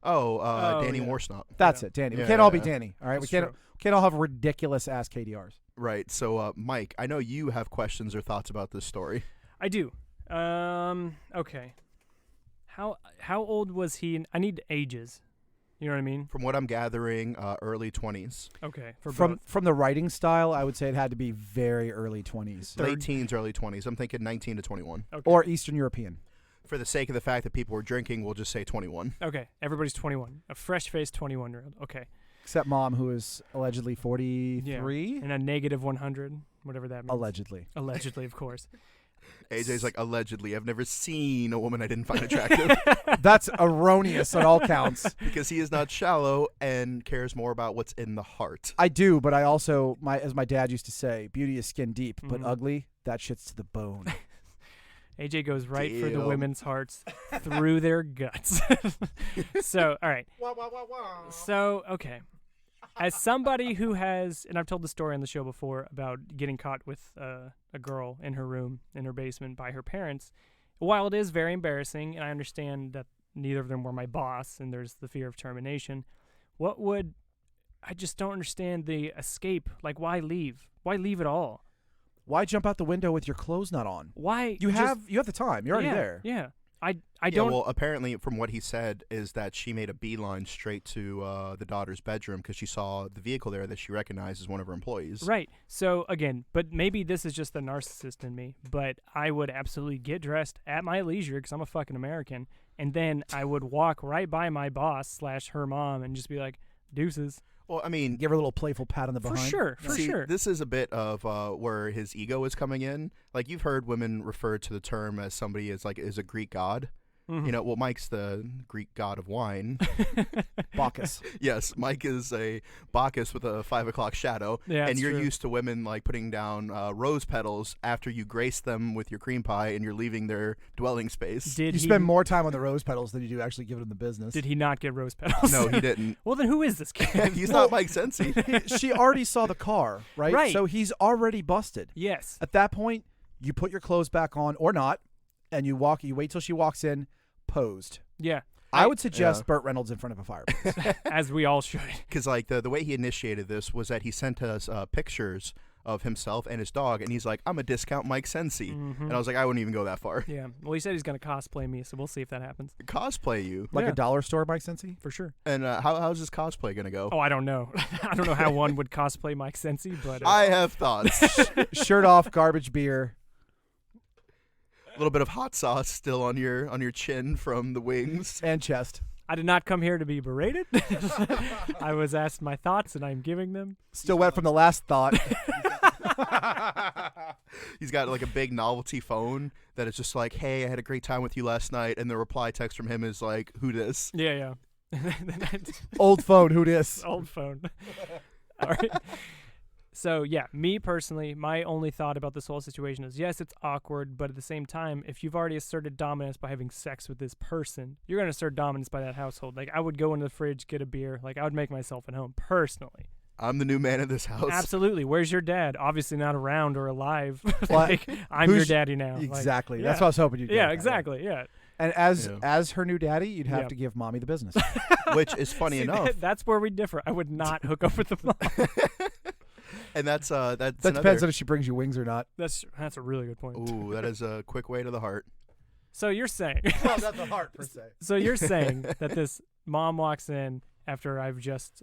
Speaker 3: Danny
Speaker 2: yeah.
Speaker 3: Warsnop.
Speaker 1: That's
Speaker 3: Yeah.
Speaker 1: it, Danny. We
Speaker 3: Yeah,
Speaker 1: can't all be
Speaker 3: yeah.
Speaker 1: Danny, all right?
Speaker 2: That's
Speaker 1: We can't all have ridiculous ass KDRs.
Speaker 3: Right. So, Mike, I know you have questions or thoughts about this story.
Speaker 2: I do. Okay. How old was he? I need ages. You know what I mean?
Speaker 3: From what I'm gathering, early 20s.
Speaker 2: Okay.
Speaker 1: From the writing style, I would say it had to be very early 20s.
Speaker 3: Late teens, early 20s. I'm thinking 19 to 21.
Speaker 2: Okay.
Speaker 1: Or Eastern European.
Speaker 3: For the sake of the fact that people were drinking, we'll just say 21.
Speaker 2: Okay, everybody's 21. A fresh-faced 21-year-old. Okay.
Speaker 1: Except mom, who is allegedly 43.
Speaker 2: Yeah. And a negative 100, whatever that means.
Speaker 1: Allegedly.
Speaker 2: Allegedly, of course.
Speaker 3: AJ's like, allegedly, I've never seen a woman I didn't find attractive.
Speaker 1: That's erroneous on all counts.
Speaker 3: Because he is not shallow and cares more about what's in the heart.
Speaker 1: I do, but I also, as my dad used to say, beauty is skin deep, but
Speaker 2: Mhm.
Speaker 1: ugly, that shit's to the bone.
Speaker 2: AJ goes right for the
Speaker 3: Damn.
Speaker 2: women's hearts through their guts. So, all right. So, okay. As somebody who has, and I've told the story on the show before about getting caught with a girl in her room, in her basement by her parents, while it is very embarrassing, and I understand that neither of them were my boss, and there's the fear of termination, I just don't understand the escape. Like, why leave? Why leave at all?
Speaker 1: Why jump out the window with your clothes not on?
Speaker 2: Why?
Speaker 1: You have the time. You're already there.
Speaker 2: Yeah. I don't.
Speaker 3: Well, apparently, from what he said, is that she made a beeline straight to the daughter's bedroom because she saw the vehicle there that she recognized as one of her employees.
Speaker 2: Right. So, again, but maybe this is just the narcissist in me, but I would absolutely get dressed at my leisure because I'm a fucking American, and then I would walk right by my boss / her mom and just be like, deuces.
Speaker 3: Well, I mean,
Speaker 1: Give her a little playful pat on the behind.
Speaker 2: For
Speaker 3: see,
Speaker 2: sure.
Speaker 3: this is a bit of where his ego is coming in. Like, you've heard women refer to the term as somebody is a Greek god.
Speaker 2: Mhm.
Speaker 3: You know, well, Mike's the Greek god of wine.
Speaker 1: Bacchus.
Speaker 3: Yes, Mike is a Bacchus with a 5 o'clock shadow.
Speaker 2: Yeah,
Speaker 3: and
Speaker 2: it's
Speaker 3: you're
Speaker 2: true.
Speaker 3: used to women like putting down rose petals after you grace them with your cream pie and you're leaving their dwelling space.
Speaker 2: Did
Speaker 1: You
Speaker 2: he
Speaker 1: spend more time on the rose petals than you do actually giving them the business.
Speaker 2: Did he not get rose petals?
Speaker 3: No, he didn't.
Speaker 2: Well, then who is this kid?
Speaker 3: He's not Mike Sensi.
Speaker 1: She already saw the car, right?
Speaker 2: Right.
Speaker 1: So he's already busted.
Speaker 2: Yes.
Speaker 1: At that point, you put your clothes back on or not, and you wait till she walks in, posed.
Speaker 2: Yeah.
Speaker 1: I would suggest
Speaker 3: Yeah.
Speaker 1: Burt Reynolds in front of a fireplace.
Speaker 2: As we all should.
Speaker 3: Because like the way he initiated this was that he sent us pictures of himself and his dog, and he's like, I'm a discount Mike Sensi.
Speaker 2: Mhm.
Speaker 3: And I was like, I wouldn't even go that far.
Speaker 2: Yeah. Well, he said he's going to cosplay me, so we'll see if that happens.
Speaker 3: Cosplay you.
Speaker 1: Like
Speaker 2: Yeah.
Speaker 1: a dollar store, Mike Sensi?
Speaker 2: For sure.
Speaker 3: And how's this cosplay going to go?
Speaker 2: Oh, I don't know. I don't know how one would cosplay Mike Sensi, but
Speaker 3: I have thoughts.
Speaker 1: Shirt off, garbage beer.
Speaker 3: A little bit of hot sauce still on your chin from the wings.
Speaker 1: And chest.
Speaker 2: I did not come here to be berated. I was asked my thoughts, and I'm giving them.
Speaker 1: Still wet from the last thought.
Speaker 3: He's got like a big novelty phone that is just like, hey, I had a great time with you last night. And the reply text from him is like, who dis?
Speaker 2: Yeah.
Speaker 1: Old phone, who dis?
Speaker 2: Old phone. All right. So, yeah, me personally, my only thought about this whole situation is, yes, it's awkward, but at the same time, if you've already asserted dominance by having sex with this person, you're going to assert dominance by that household. Like, I would go into the fridge, get a beer. Like, I would make myself at home, personally.
Speaker 3: I'm the new man of this house.
Speaker 2: Absolutely. Where's your dad? Obviously not around or alive.
Speaker 1: What?
Speaker 2: Like, I'm your
Speaker 1: Who's-
Speaker 2: daddy now. Like,
Speaker 1: Exactly. That's
Speaker 2: yeah.
Speaker 1: what I was hoping you'd get
Speaker 2: Yeah,
Speaker 1: at.
Speaker 2: exactly. Yeah.
Speaker 1: And as
Speaker 3: Yeah.
Speaker 1: her new daddy, you'd have
Speaker 2: Yeah.
Speaker 1: to give mommy the business.
Speaker 3: Which is funny
Speaker 2: See,
Speaker 3: enough.
Speaker 2: that's where we differ. I would not hook up with the mom.
Speaker 3: And that's
Speaker 1: That
Speaker 3: another.
Speaker 1: depends on if she brings you wings or not.
Speaker 2: That's a really good point.
Speaker 3: Ooh, that is a quick way to the heart.
Speaker 2: So you're saying
Speaker 1: Well, not the heart, per se.
Speaker 2: So you're saying that this mom walks in after I've just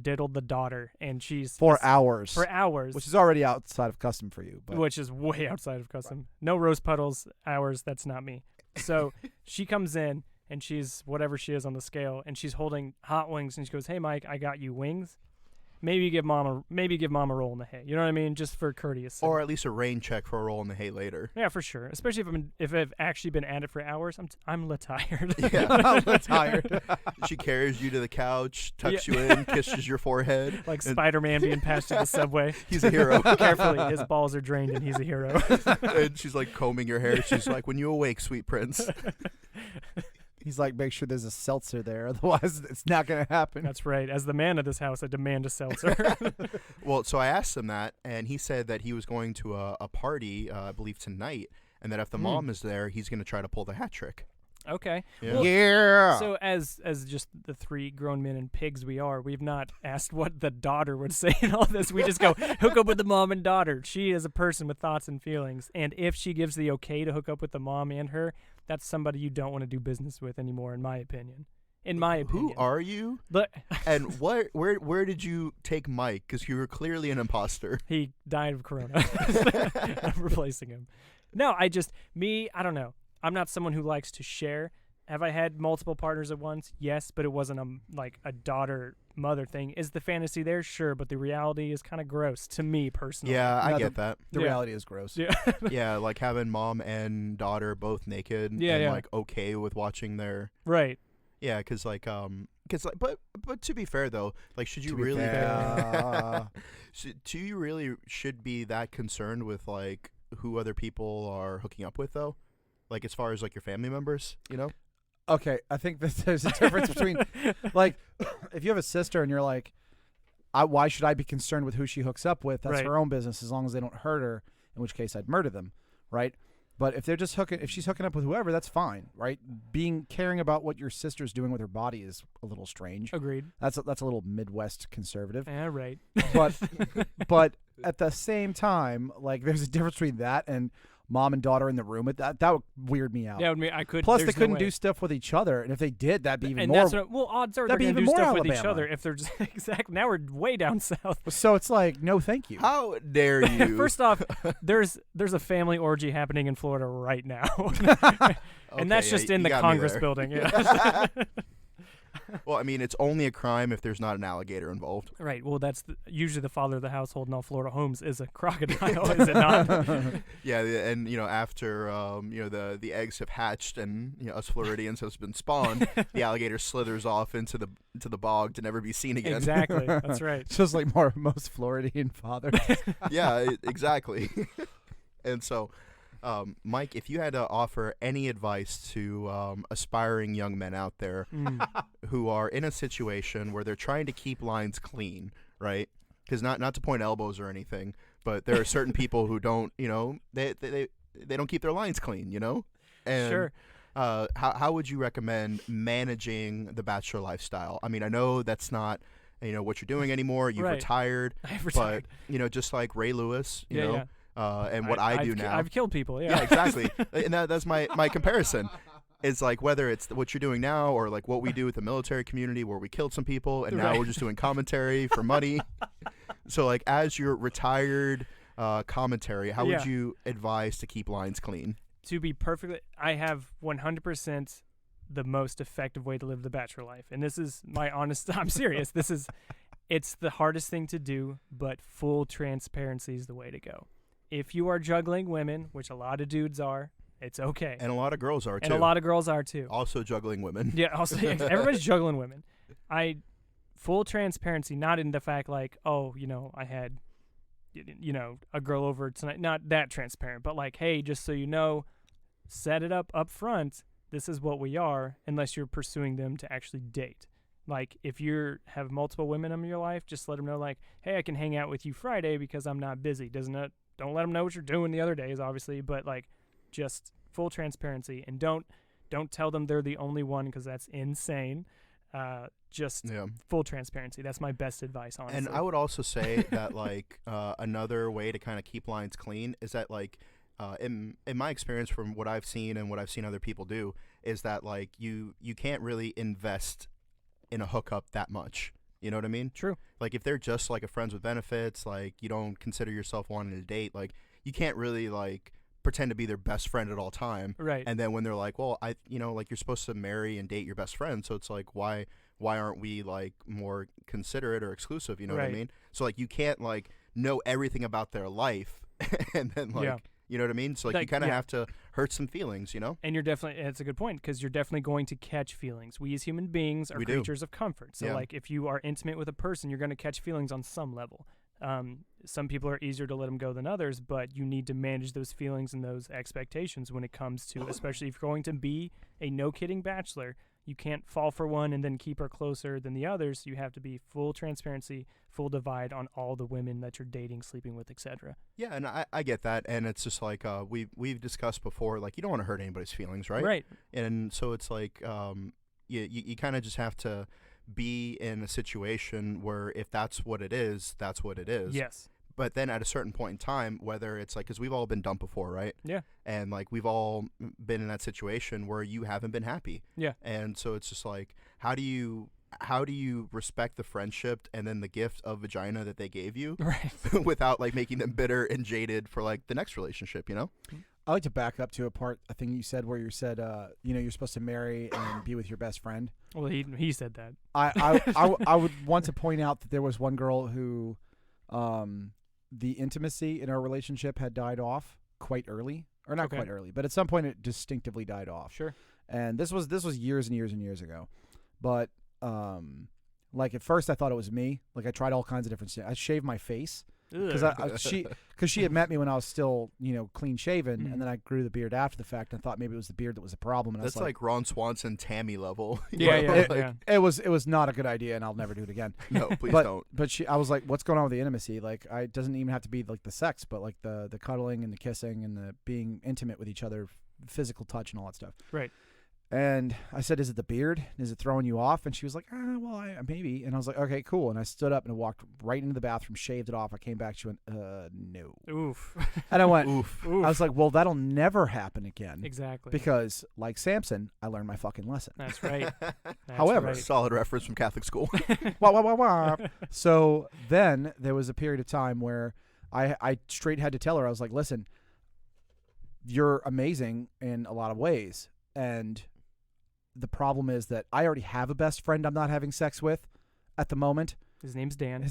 Speaker 2: diddled the daughter, and she's
Speaker 1: For hours.
Speaker 2: for hours,
Speaker 1: Which is already outside of custom for you. But
Speaker 2: which is way outside of custom. No rose petals hours. That's not me. So she comes in and she's whatever she is on the scale, and she's holding hot wings, and she goes, "Hey, Mike, I got you wings. Maybe give mom a roll in the hay. You know what I mean? Just for courteous.
Speaker 3: Or at least a rain check for a roll in the hay later.
Speaker 2: Yeah, for sure. Especially if I've actually been at it for hours. I'm tired.
Speaker 3: Yeah.
Speaker 1: I'm tired.
Speaker 3: She carries you to the couch, tucks
Speaker 2: Yeah.
Speaker 3: you in, kisses your forehead.
Speaker 2: Like
Speaker 3: and
Speaker 2: Spider-Man being passed to the subway.
Speaker 3: He's a hero.
Speaker 2: Carefully, his balls are drained, and he's a hero.
Speaker 3: And she's like combing your hair. She's like, when you awake, sweet prince.
Speaker 1: He's like, make sure there's a seltzer there. Otherwise, it's not going to happen.
Speaker 2: That's right. As the man of this house, I demand a seltzer.
Speaker 3: Well, so I asked him that, and he said that he was going to a party, I believe tonight, and that if the mom is there, he's going to try to pull the hat trick.
Speaker 2: Okay.
Speaker 3: Yeah.
Speaker 2: Well,
Speaker 1: Yeah.
Speaker 2: So as just the three grown men and pigs we are, we've not asked what the daughter would say in all this. We just go, hook up with the mom and daughter. She is a person with thoughts and feelings. And if she gives the okay to hook up with the mom and her, that's somebody you don't want to do business with anymore, in my opinion. In my opinion.
Speaker 3: Who are you?
Speaker 2: But
Speaker 3: And where did you take Mike? Because you were clearly an imposter.
Speaker 2: he died of corona. I'm replacing him. No, I don't know. I'm not someone who likes to share. Have I had multiple partners at once? Yes, but it wasn't a daughter-mother thing. Is the fantasy there? Sure, but the reality is kind of gross to me personally.
Speaker 3: Yeah, I get that.
Speaker 1: The reality is gross.
Speaker 2: Yeah.
Speaker 3: Yeah, like having mom and daughter both naked and like okay with watching their
Speaker 2: right.
Speaker 3: Yeah, because but to be fair though, like should you really should be that concerned with like who other people are hooking up with though, like as far as like your family members, you know?
Speaker 1: Okay, I think that there's a difference between like if you have a sister and you're like, why should I be concerned with who she hooks up with? That's her own business as long as they don't hurt her. In which case I'd murder them, right? But if they're just if she's hooking up with whoever, that's fine, right? Caring about what your sister's doing with her body is a little strange.
Speaker 2: Agreed.
Speaker 1: That's a little Midwest conservative.
Speaker 2: Yeah, right.
Speaker 1: But at the same time, like there's a difference between that and mom and daughter in the room. That would weird me out.
Speaker 2: Yeah, I could.
Speaker 1: Plus, they couldn't do stuff with each other, and if they did, that'd be even more.
Speaker 2: Odds are they're going to do stuff with each other if they're just exactly. Now we're way down south.
Speaker 1: So it's like, no, thank you.
Speaker 3: How dare you?
Speaker 2: First off, there's a family orgy happening in Florida right now, and that's just in the Congress building. Yeah.
Speaker 3: Well, I mean, it's only a crime if there's not an alligator involved.
Speaker 2: Right. Well, that's usually the father of the household in all Florida homes is a crocodile, is it not?
Speaker 3: Yeah, and after the eggs have hatched and us Floridians has been spawned, the alligator slithers off into the bog to never be seen again.
Speaker 2: Exactly. That's right.
Speaker 1: Just like most Floridian fathers.
Speaker 3: Yeah, exactly. And so, Mike, if you had to offer any advice to aspiring young men out there who are in a situation where they're trying to keep lines clean, right? Because not to point elbows or anything, but there are certain people who don't, they don't keep their lines clean, And,
Speaker 2: sure.
Speaker 3: How would you recommend managing the bachelor lifestyle? I mean, I know that's not what you're doing anymore. You've retired.
Speaker 2: I've retired.
Speaker 3: But just like Ray Lewis, you know.
Speaker 2: Yeah.
Speaker 3: And what I do now.
Speaker 2: I've killed people, yeah.
Speaker 3: Yeah, exactly. And that's my comparison. It's like whether it's what you're doing now or like what we do with the military community where we killed some people and now we're just doing commentary for money. So like as your retired commentary, how would you advise to keep lines clean?
Speaker 2: To be perfectly, I have 100% the most effective way to live the bachelor life. And this is my honest, I'm serious. It's the hardest thing to do, but full transparency is the way to go. If you are juggling women, which a lot of dudes are, it's okay.
Speaker 3: And a lot of girls are, too.
Speaker 2: And a lot of girls are, too.
Speaker 3: Also juggling women.
Speaker 2: Yeah, also everybody's juggling women. Full transparency, not in the fact like, I had, a girl over tonight. Not that transparent, but like, hey, just so you know, set it up front. This is what we are, unless you're pursuing them to actually date. Like, if you have multiple women in your life, just let them know, like, hey, I can hang out with you Friday because I'm not busy. Don't let them know what you're doing the other days, obviously, but, like, just full transparency. And don't tell them they're the only one because that's insane. Full transparency. That's my best advice, honestly.
Speaker 3: And I would also say that, like, another way to kind of keep lines clean is that, like, in my experience from what I've seen and what I've seen other people do is that, like, you can't really invest in a hookup that much. You know what I mean?
Speaker 2: True.
Speaker 3: Like if they're just like a friends with benefits, like you don't consider yourself wanting to date, like you can't really like pretend to be their best friend at all time.
Speaker 2: Right.
Speaker 3: And then when they're like, well, like you're supposed to marry and date your best friend, so it's like why aren't we like more considerate or exclusive? You know what I mean? So like you can't like know everything about their life and then like you know what I mean? So like you kind of have to hurt some feelings, And
Speaker 2: that's a good point because you're definitely going to catch feelings. We as human beings are creatures of comfort. So like if you are intimate with a person, you're going to catch feelings on some level. Some people are easier to let them go than others, but you need to manage those feelings and those expectations when it comes to, especially if you're going to be a no-kidding bachelor. You can't fall for one and then keep her closer than the others. You have to be full transparency, full divide on all the women that you're dating, sleeping with, etc.
Speaker 3: Yeah, and I get that, and it's just like we've discussed before, like you don't want to hurt anybody's feelings, right?
Speaker 2: Right.
Speaker 3: And so it's like you kind of just have to be in a situation where if that's what it is, that's what it is.
Speaker 2: Yes.
Speaker 3: But then at a certain point in time, whether it's like, because we've all been dumped before, right?
Speaker 2: Yeah.
Speaker 3: And like we've all been in that situation where you haven't been happy.
Speaker 2: Yeah.
Speaker 3: And so it's just like, how do you respect the friendship and then the gift of vagina that they gave you,
Speaker 2: right?
Speaker 3: Without like making them bitter and jaded for like the next relationship,
Speaker 1: I like to back up to a thing you said where you said, you're supposed to marry and be with your best friend.
Speaker 2: Well, he said that.
Speaker 1: I would want to point out that there was one girl who, the intimacy in our relationship had died off quite early, or not quite early, but at some point it distinctively died off.
Speaker 2: Sure.
Speaker 1: And this was years and years and years ago, but like at first I thought it was me. Like I tried all kinds of different things. I shaved my face. Because she had met me when I was still, clean shaven, and then I grew the beard after the fact, and I thought maybe it was the beard that was the problem. And
Speaker 3: that's like Ron Swanson, Tammy level.
Speaker 1: It was not a good idea, and I'll never do it again.
Speaker 3: No, please don't.
Speaker 1: But I was like, what's going on with the intimacy? Like, it doesn't even have to be like the sex, but like the cuddling and the kissing and the being intimate with each other, physical touch and all that stuff.
Speaker 2: Right.
Speaker 1: And I said, is it the beard? Is it throwing you off? And she was like, well, maybe. And I was like, okay, cool. And I stood up and walked right into the bathroom, shaved it off. I came back. She went, no.
Speaker 2: Oof.
Speaker 1: And I went,
Speaker 3: oof.
Speaker 1: I was like, well, that'll never happen again.
Speaker 2: Exactly.
Speaker 1: Because, like Samson, I learned my fucking lesson.
Speaker 2: That's right.
Speaker 1: However,
Speaker 3: solid reference from Catholic school.
Speaker 1: Wah. So then there was a period of time where I straight had to tell her, I was like, listen, you're amazing in a lot of ways. And the problem is that I already have a best friend I'm not having sex with at the moment.
Speaker 2: His name's Dan.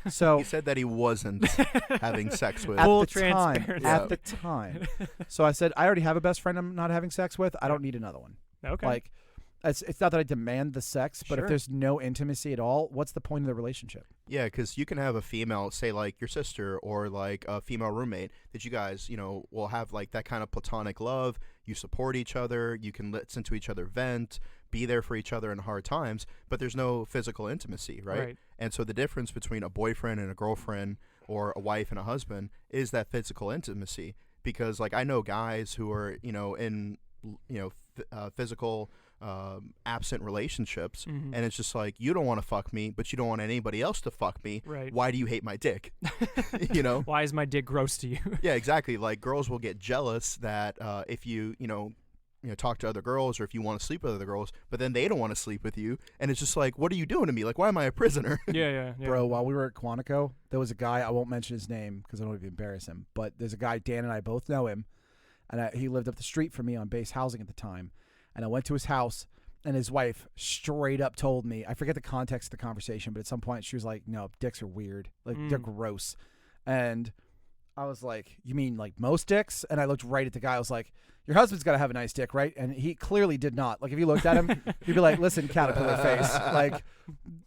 Speaker 1: So
Speaker 3: he said that he wasn't having sex with.
Speaker 1: at
Speaker 2: Full
Speaker 1: the time.
Speaker 2: transparency.
Speaker 1: At the time. So I said, I already have a best friend I'm not having sex with. I don't need another one.
Speaker 2: Okay.
Speaker 1: Like, it's not that I demand the sex, but
Speaker 2: Sure.
Speaker 1: if there's no intimacy at all, what's the point of the relationship?
Speaker 3: Yeah, because you can have a female, say like your sister or like a female roommate that you guys, will have like that kind of platonic love. You support each other. You can listen to each other vent, be there for each other in hard times, but there's no physical intimacy, right? And so the difference between a boyfriend and a girlfriend or a wife and a husband is that physical intimacy. Because like I know guys who are, in, physical absent relationships, and it's just like, you don't want to fuck me, but you don't want anybody else to fuck me.
Speaker 2: Right.
Speaker 3: Why do you hate my dick?
Speaker 2: Why is my dick gross to you?
Speaker 3: Yeah, exactly. Like girls will get jealous that if you talk to other girls or if you want to sleep with other girls, but then they don't want to sleep with you, and it's just like, what are you doing to me? Like, why am I a prisoner?
Speaker 2: Yeah.
Speaker 1: Bro, while we were at Quantico, there was a guy, I won't mention his name because I don't want to embarrass him, but there's a guy, Dan and I both know him, and he lived up the street from me on base housing at the time. And I went to his house, and his wife straight up told me, I forget the context of the conversation, but at some point she was like, no, dicks are weird. Like, they're gross. And I was like, you mean like most dicks? And I looked right at the guy. I was like, your husband's got to have a nice dick, right? And he clearly did not. Like, if you looked at him, you'd be like, listen, caterpillar face. Like,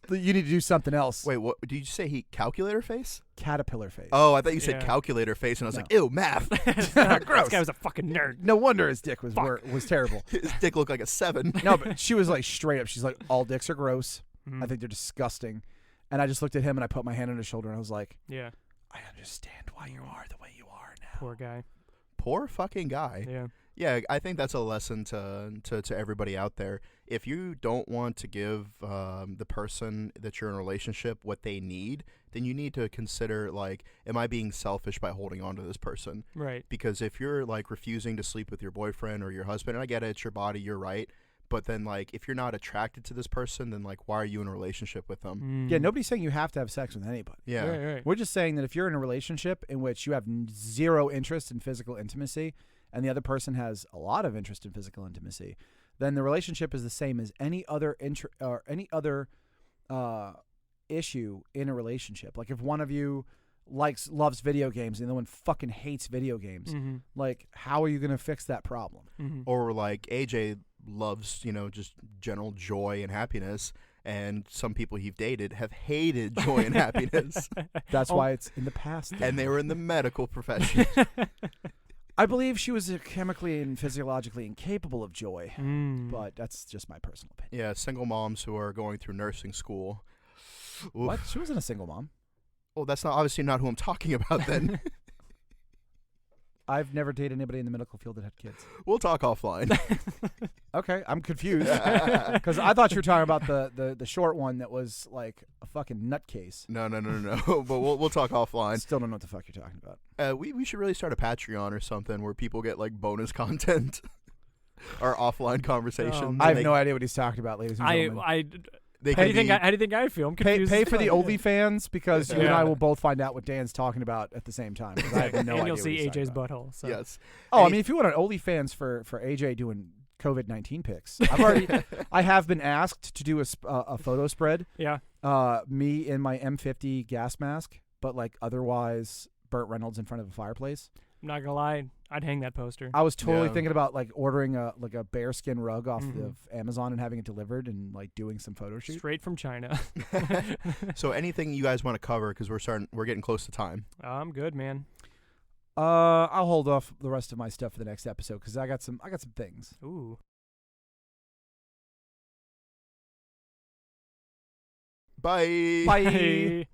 Speaker 1: you need to do something else.
Speaker 3: Wait, what did you say? Calculator face?
Speaker 1: Caterpillar face.
Speaker 3: Oh, I thought you said calculator face, and I was like, ew, math.
Speaker 2: This guy was a fucking nerd.
Speaker 1: No wonder his dick was terrible.
Speaker 3: His dick looked like a 7.
Speaker 1: No, but she was like straight up. She's like, all dicks are gross. I think they're disgusting. And I just looked at him, and I put my hand on his shoulder, and I was like,
Speaker 2: yeah,
Speaker 1: I understand why you are the way you are now.
Speaker 2: Poor guy.
Speaker 3: Poor fucking guy.
Speaker 2: Yeah.
Speaker 3: Yeah, I think that's a lesson to everybody out there. If you don't want to give the person that you're in a relationship what they need, then you need to consider, like, am I being selfish by holding on to this person?
Speaker 2: Right.
Speaker 3: Because if you're, like, refusing to sleep with your boyfriend or your husband, and I get it, it's your body, you're right. But then, like, if you're not attracted to this person, then, like, why are you in a relationship with them?
Speaker 1: Yeah, nobody's saying you have to have sex with anybody.
Speaker 3: Yeah.
Speaker 2: Right.
Speaker 1: We're just saying that if you're in a relationship in which you have zero interest in physical intimacy and the other person has a lot of interest in physical intimacy, then the relationship is the same as any other issue in a relationship. Like if one of you loves video games and the other one fucking hates video games, like how are you going to fix that problem?
Speaker 3: Or like AJ loves, just general joy and happiness, and some people he've dated have hated joy and happiness.
Speaker 1: That's why it's in the past.
Speaker 3: And they were in the medical profession.
Speaker 1: I believe she was chemically and physiologically incapable of joy, but that's just my personal opinion.
Speaker 3: Yeah, single moms who are going through nursing school. Oof.
Speaker 1: What? She wasn't a single mom.
Speaker 3: Well, that's obviously not who I'm talking about then.
Speaker 1: I've never dated anybody in the medical field that had kids.
Speaker 3: We'll talk offline.
Speaker 1: Okay, I'm confused because I thought you were talking about the short one that was like a fucking nutcase.
Speaker 3: No. But we'll talk offline.
Speaker 1: Still don't know what the fuck you're talking about.
Speaker 3: We should really start a Patreon or something where people get like bonus content or offline conversations.
Speaker 1: I have no idea what he's talking about, ladies and gentlemen.
Speaker 2: How do you think I feel? I'm confused.
Speaker 1: Pay for the OnlyFans because you and I will both find out what Dan's talking about at the same time. 'Cause I have no idea
Speaker 2: and you'll
Speaker 1: what
Speaker 2: see
Speaker 1: he's talking
Speaker 2: AJ's
Speaker 1: about.
Speaker 2: butthole. So.
Speaker 3: Yes.
Speaker 1: Oh, I mean, if you want an OnlyFans for AJ doing COVID-19 pics, I have been asked to do a photo spread.
Speaker 2: Yeah.
Speaker 1: Me in my M50 gas mask, but like otherwise Burt Reynolds in front of a fireplace.
Speaker 2: I'm not gonna lie, I'd hang that poster.
Speaker 1: I was totally thinking about like ordering a bearskin rug off of Amazon and having it delivered and like doing some photo shoot.
Speaker 2: Straight from China.
Speaker 3: So anything you guys want to cover because we're getting close to time.
Speaker 2: I'm good, man.
Speaker 1: I'll hold off the rest of my stuff for the next episode because I got some things.
Speaker 2: Ooh.
Speaker 3: Bye.
Speaker 1: Bye.